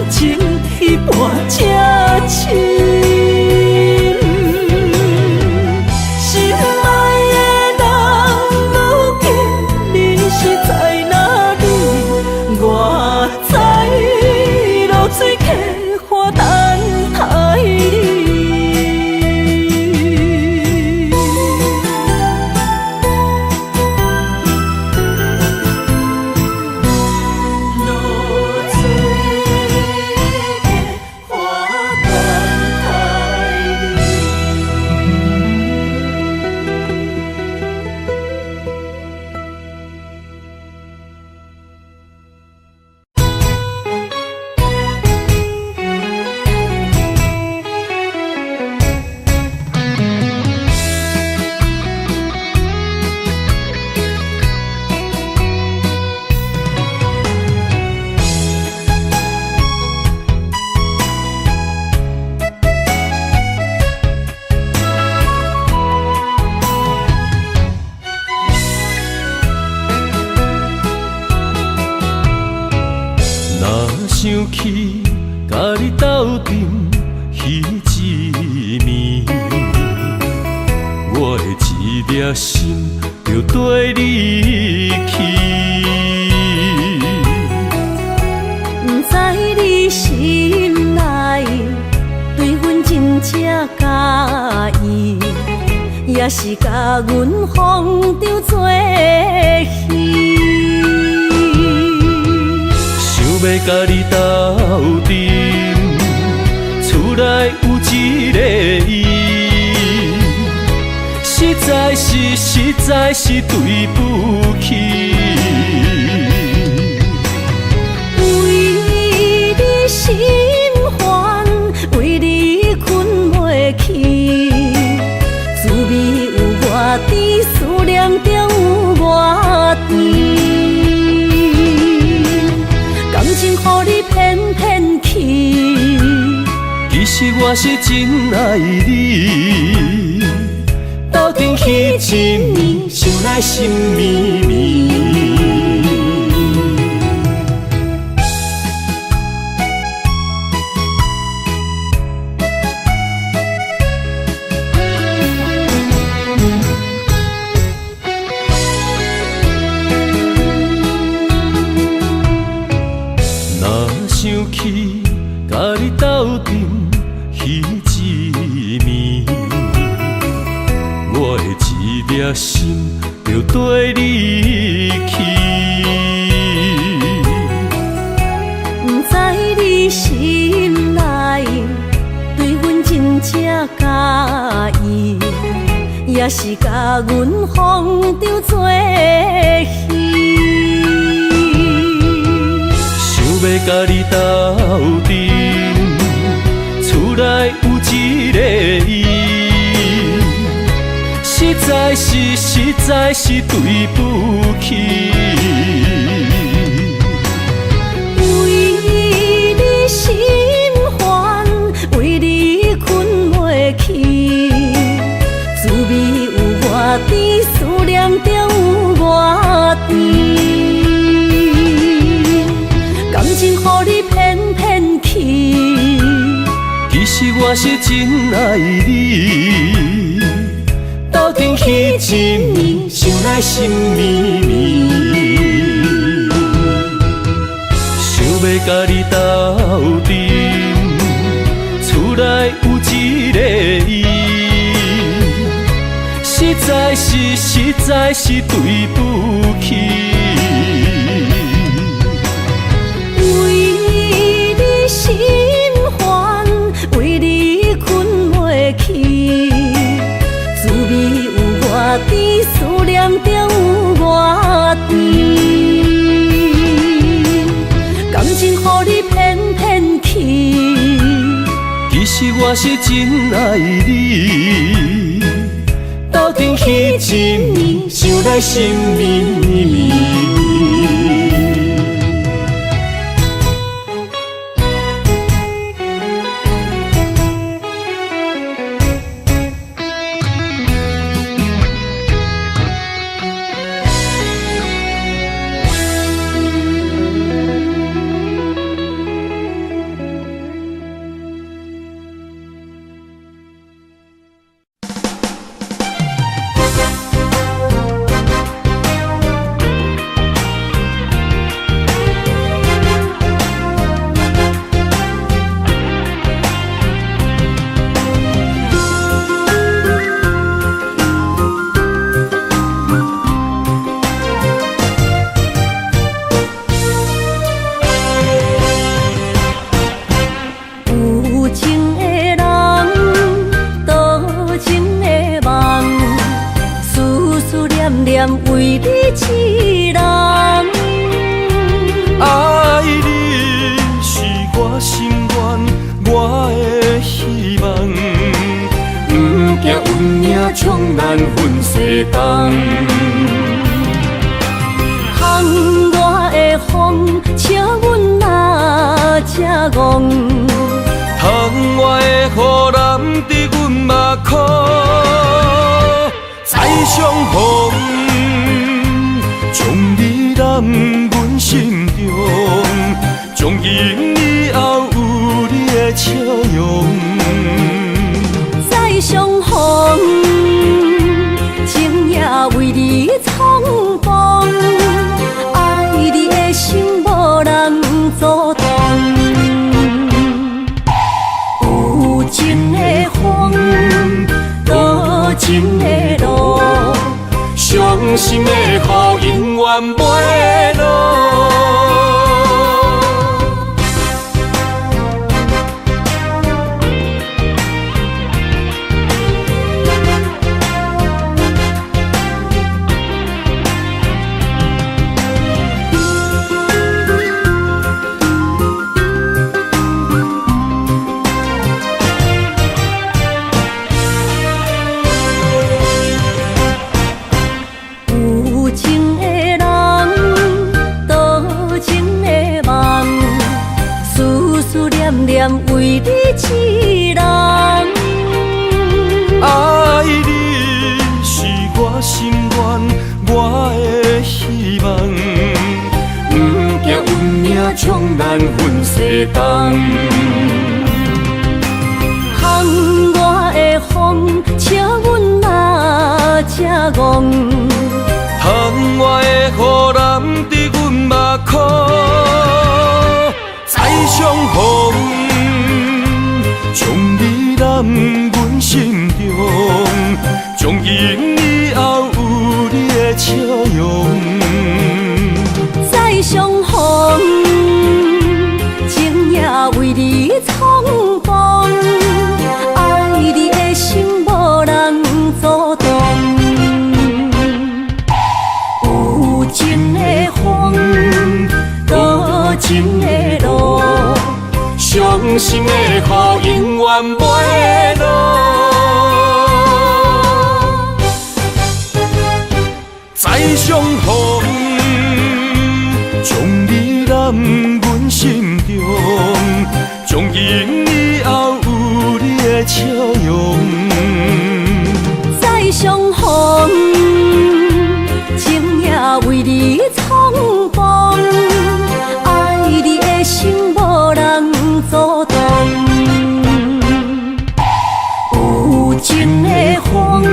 情一半才深。心爱的人，如今你是在哪里？我在流水溪花等待你。想起甲你斗阵彼一暝，我的一粒心就跟你去。不知你心内对阮真正介意，也是甲阮风中做戏。要甲你斗阵，厝内有一个伊，实在是对不起。为你心烦，为你困袂去，滋味有偌甜，思念就有偌甜。感情予你骗骗去，其实我是真爱你，斗阵彼一暝，想来心绵绵。想起甲你斗阵彼一暝，我的一粒心就跟你去。不知你心内对阮真正介意，也是甲阮风中做戏。要甲你斗阵，厝内有一个伊，实在是对不起。为你心烦，为你困袂去，滋味有偌甜，思念就有偌甜。感情予你骗骗去，其实我是真爱你，斗阵彼一暝，想来心绵绵。想要甲你斗阵，厝内有一个伊，实在是对不起。心烦，为你困袂去，滋味有偌甜，思念就有偌甜。感情予你骗骗去，其实我是真爱你，斗阵彼一暝，想来心绵绵。冲咱分世东。窗外的风，笑阮哪这戆。窗外的雨淋伫阮目眶，再相逢，将你揽阮心中，从今以后有你的笑容。再相逢，情也为你冲动，爱你的心无人阻挡。有情的风，多情的路，伤心的雨永远袂落。为你一人，爱你是我心愿，我的希望。不惊运命冲咱分世东。窗外的风，笑阮哪这戆。窗外的雨淋伫阮目眶，再相逢，将你揽阮心中，从今以后有你的笑容。再相逢，情也为你冲动，爱你的心无人阻挡。有情的风，多情的路，伤心的雨永远袂落。再相逢，将你揽阮心中，从今以后有你的笑容。再相逢，情也为你冲动，爱你的心无人阻挡。有情的风，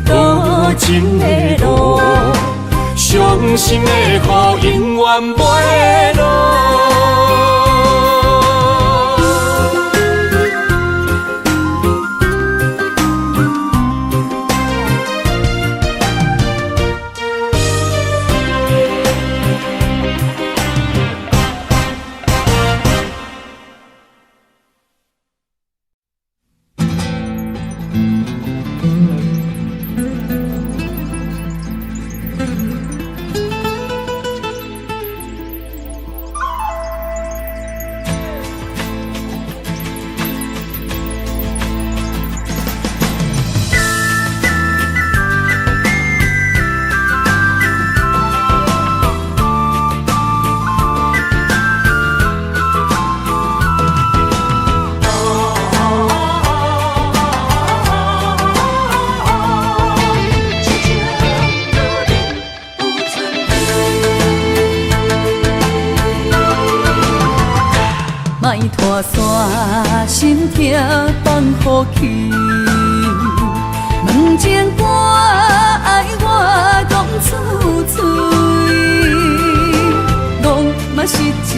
多情的路，伤心的雨永远袂落。莫拖山心痛放乎去，问情歌爱我讲出嘴，戆嘛是一字，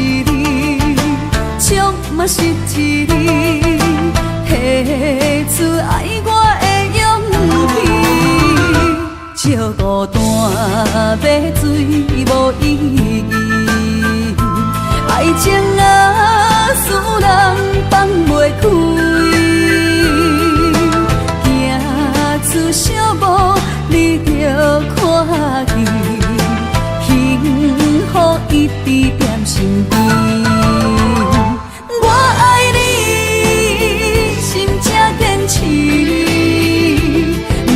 唱嘛是一字，提出爱我的勇气，笑孤单要水无意义，爱情啊，使人放袂开，行出小步，你着看见，幸福一直踮身边。我爱你，心才坚持，不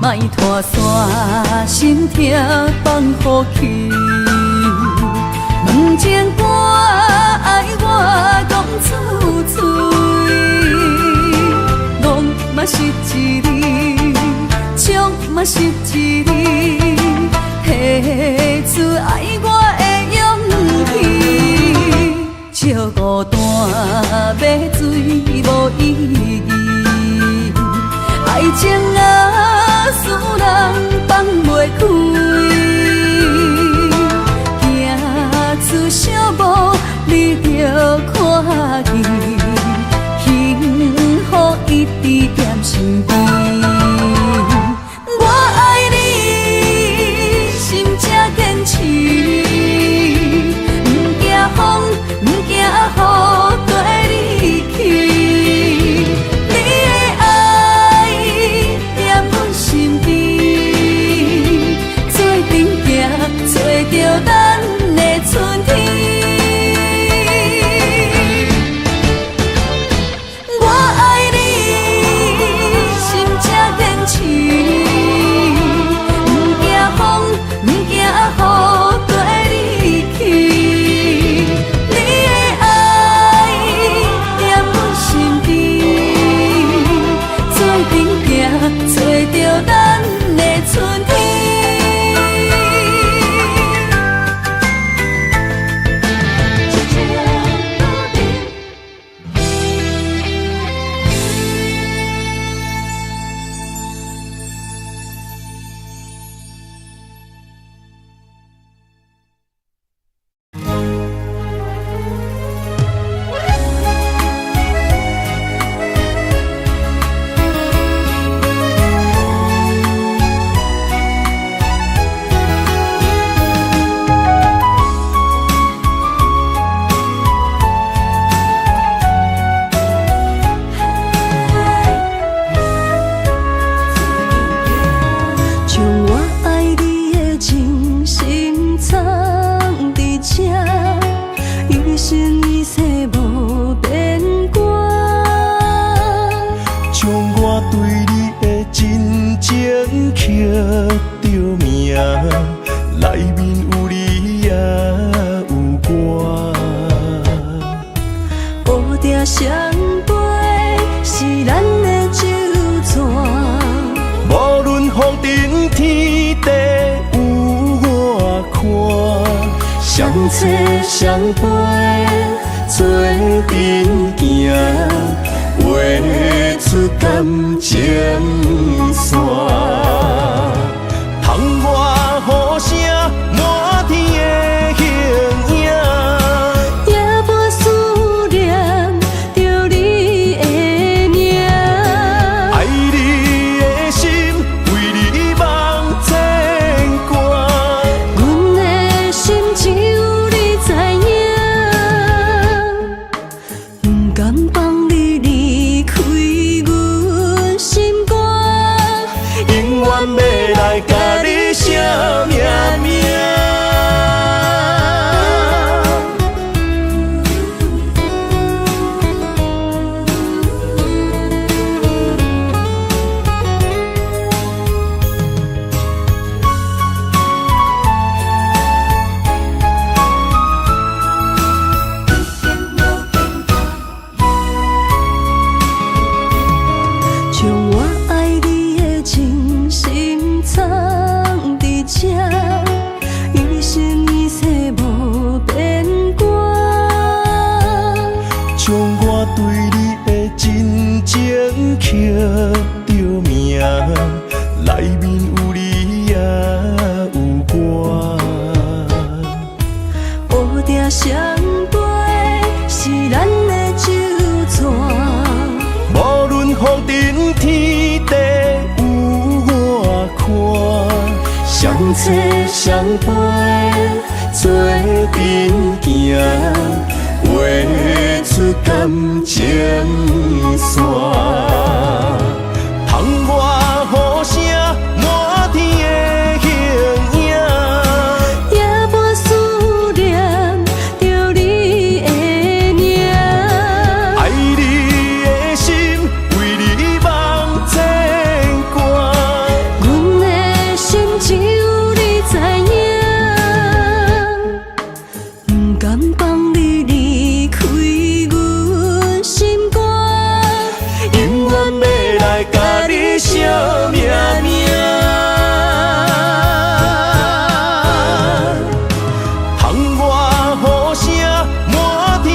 莫拖山，心痛放乎去。问情歌爱我讲出嘴，戆嘛是一字，唱嘛是一字，提出爱我的勇气。笑孤单要水无意义，爱情啊，使人放袂开。行出小步，你着看见，幸福一直踮身边。我爱你，心才坚持，不惊风，不惊雨，跟你去。你的爱踮阮身边，做阵行，找着咱的春天。我爱你，心才坚持，不惊风，不惊雨，跟你去。你的爱踮阮身边，做阵行，找着咱的春天。相陪做阵行，画出感情线。窗外雨声满天的形影，也无思念着你的名。爱你的心为你梦牵挂，阮的心只有你知影，不甘放你离开阮心肝，永远要来甲你写命名。将我爱你的真心藏伫这，一生一世无变卦。将我对你的真情刻着名，内面有你也有我。乌定相陪是咱的酒泉，无论风尘天地有我看，相切相陪做阵行，画出感情线。窗外雨声满天的形影，也无思念着你的名。爱你的心为你梦牵挂，阮来甲你惜命命。窗外雨声满天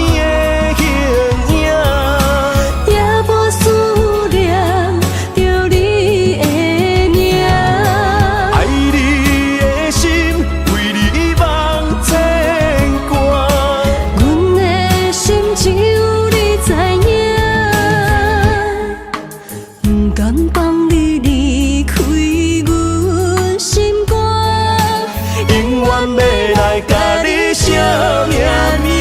的形影，也无思念着你的名。爱你的心为你梦牵挂，阮的心只有你知影，不甘放你离开阮心肝，永远要来甲你惜命命。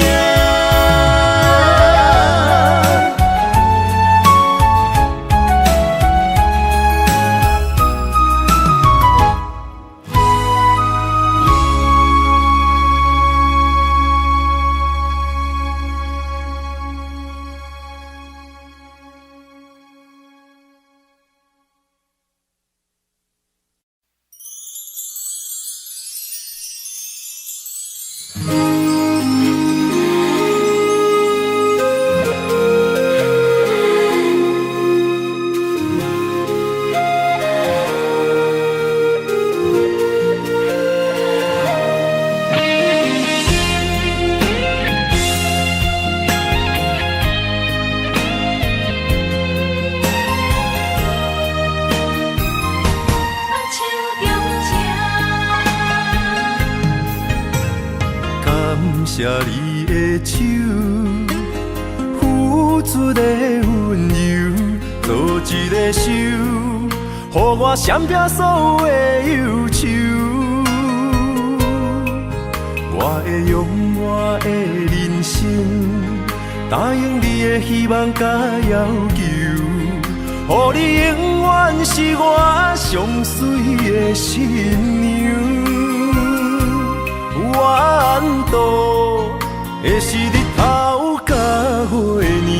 感谢你的手，付出的温柔，做一个手，予我闪避所有的忧愁。我会用我的人生，答应你的希望甲要求，予你永远是我上水的新娘。缘路会是日头甲月亮，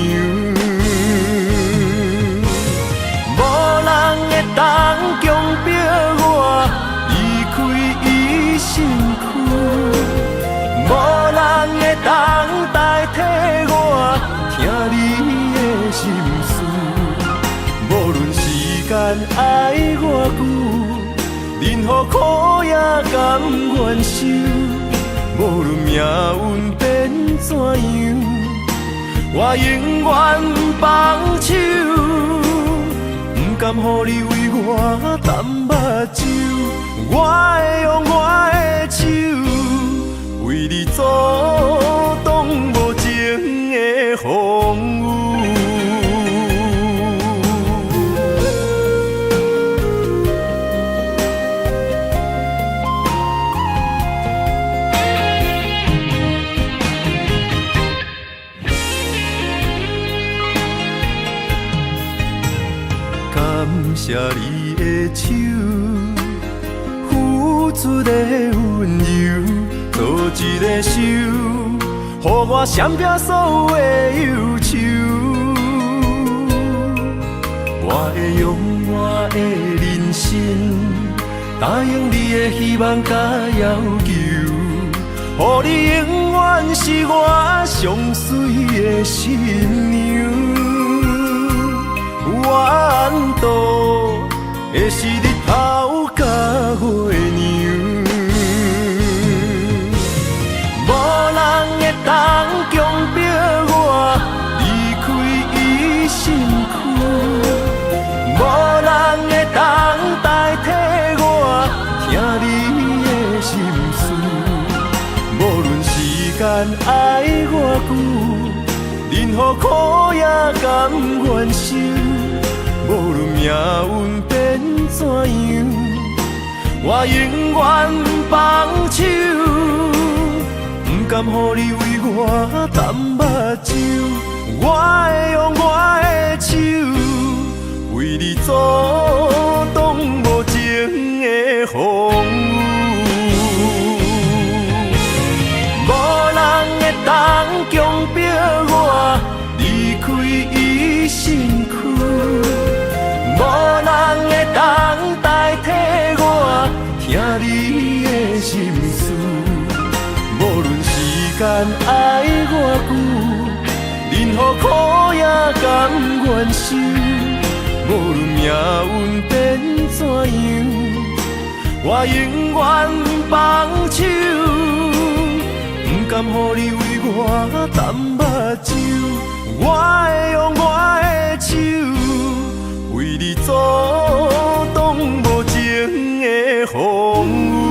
无人会当强迫我离开伊身躯，无人会当代替我听你的心事。无论时间爱偌久，任何苦也甘愿受。无论命运变怎样，我永远放手，不甘予你为我淡目睭。我会用我的手，为你阻挡无情的风雨。感谢你的手，付出的温柔，做一个手，予我闪避所有的忧愁。我会用我的人生，答应你的希望甲要求，予你永远是我上水的新娘。缘路会是日头甲月亮，无人会当强迫我离开伊身躯，无人会当代替我听你的心事。无论时间爱偌久，任何苦也甘愿受。无论命运变怎样，我永远放手，不甘予你为我淡目睭。我会用我的手，为你阻挡无情的风雨。无人会当强迫我离开伊身躯。无人会当代替我听你的心事。无论时间爱偌久，任何苦也甘愿受。无论命命运变怎样，我永远放手，不甘予你为我淡目睭。我会用我的手，为你阻挡无情的风雨。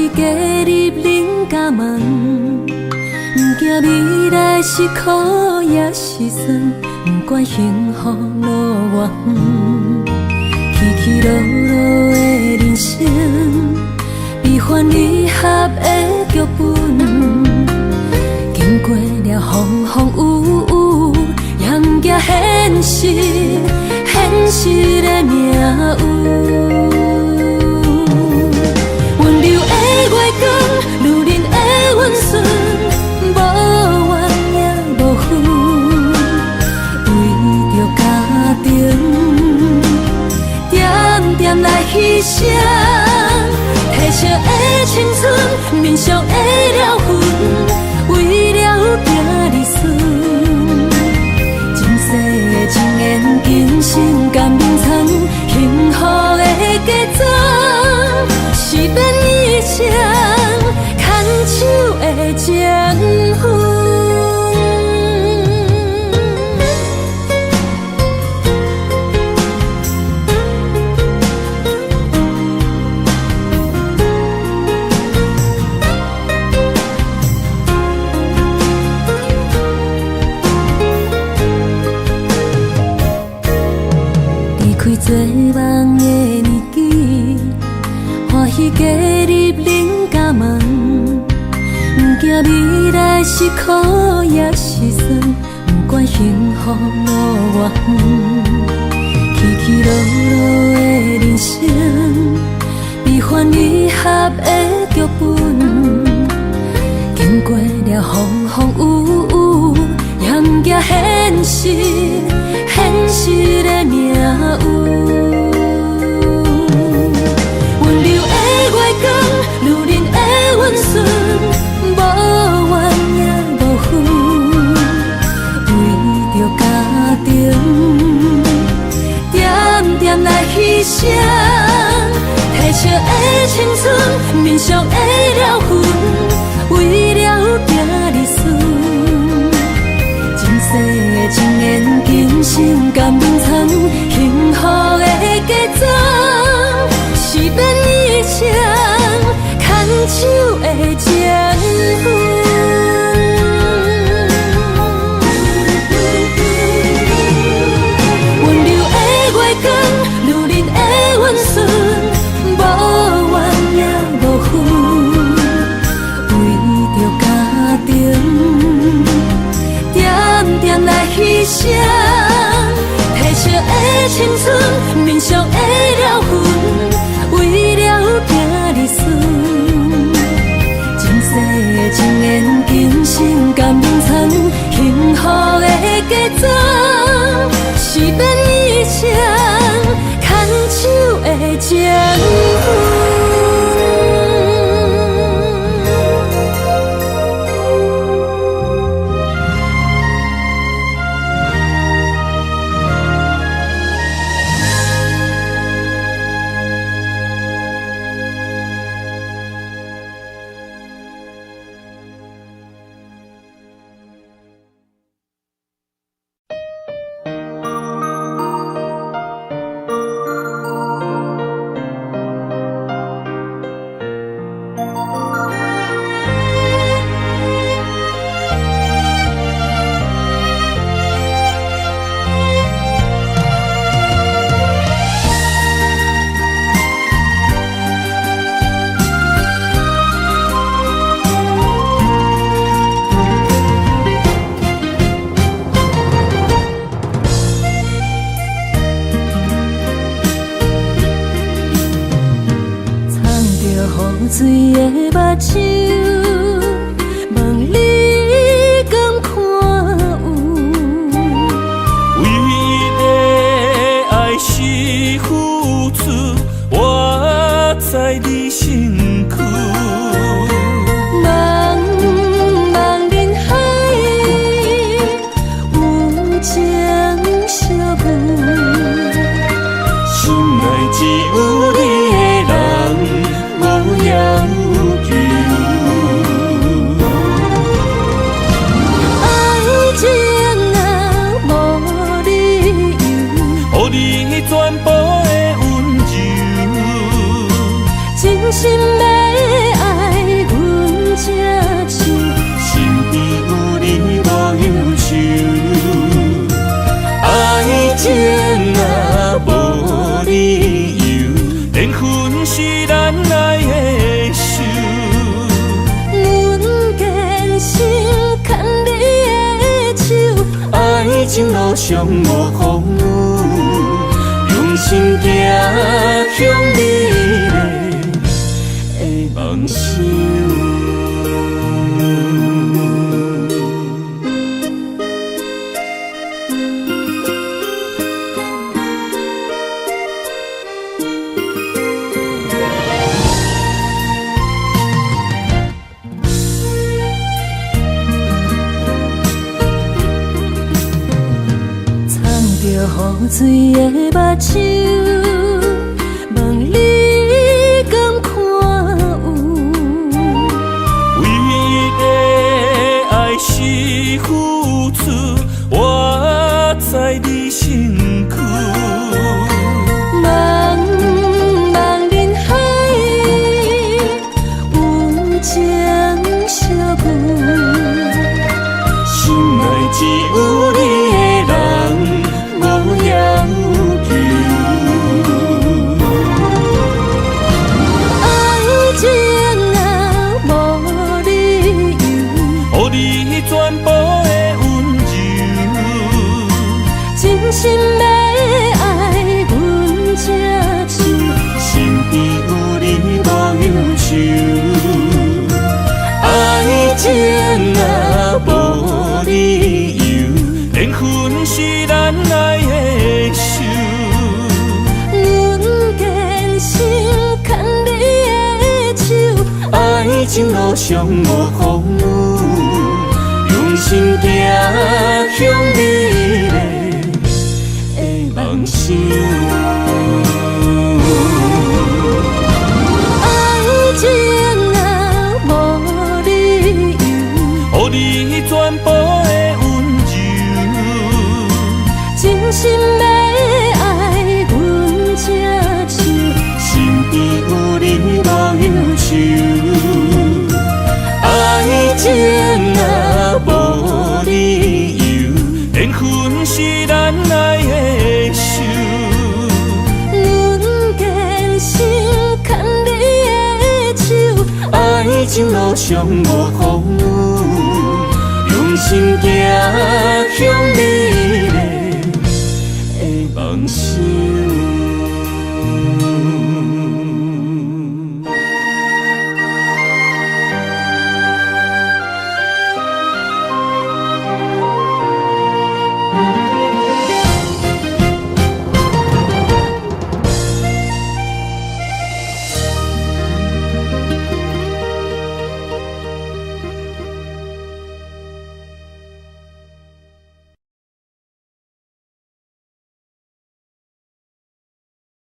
喜加入人家梦，不惊未来是苦也是酸，不管幸福路偌远，起起落落的人生，悲欢离合的剧本，经过了风风雨雨，也不惊现实，现实的命运。温柔的月光，女人的温顺，无怨也无恨，为着家庭，点点来牺牲。褪色的青春，面上的了痕，为了行日顺。前世的情缘，今生甘眠藏，幸福的家庄，是变异情，牵手的情分。做梦的年纪，欢喜加入人家梦，不惊未来是苦也是酸，不管幸福路偌远，起起落落的人生，悲欢离合的剧本，经过了风风雨雨，也不惊现实，现实的命运。温柔的月光，女人的温顺，无怨也无恨，为着家庭，点点来牺牲。褪色的青春，面上的了痕，为了行日顺。前世的情缘，今生甘眠藏，幸福的家庄，是变异情，牵手的情分。温柔的月光，女人的温顺，无怨也无恨，为着家庭，点点来牺牲。褪色的青春，面上的了痕，为了行日顺。前世的情缘，今生甘眠藏，幸福的家庄，是变异情，牵手的情分。水的目睭，望你敢看有。为了爱是付出，我在你身躯。茫茫人海，有情相伴，心内只有你的人。无忧愁，情路上无风雨，用心行向美丽的梦想。雨水的目睭，望你敢看有？为的爱是付出，我在你身躯。茫茫人海，有情相伴，心内只有你的人。心要爱阮才手，身边有你无忧愁。爱情若无理由，连分是咱爱的手。阮坚信牵你的手，爱情路上无风雨，用心行向美丽。梦想，爱情若无理由，予你全部的温柔，真心要爱阮才手，身边有你无忧愁。爱情若无理由，缘分是咱爱的。爱情路上无风雨，用心行向美。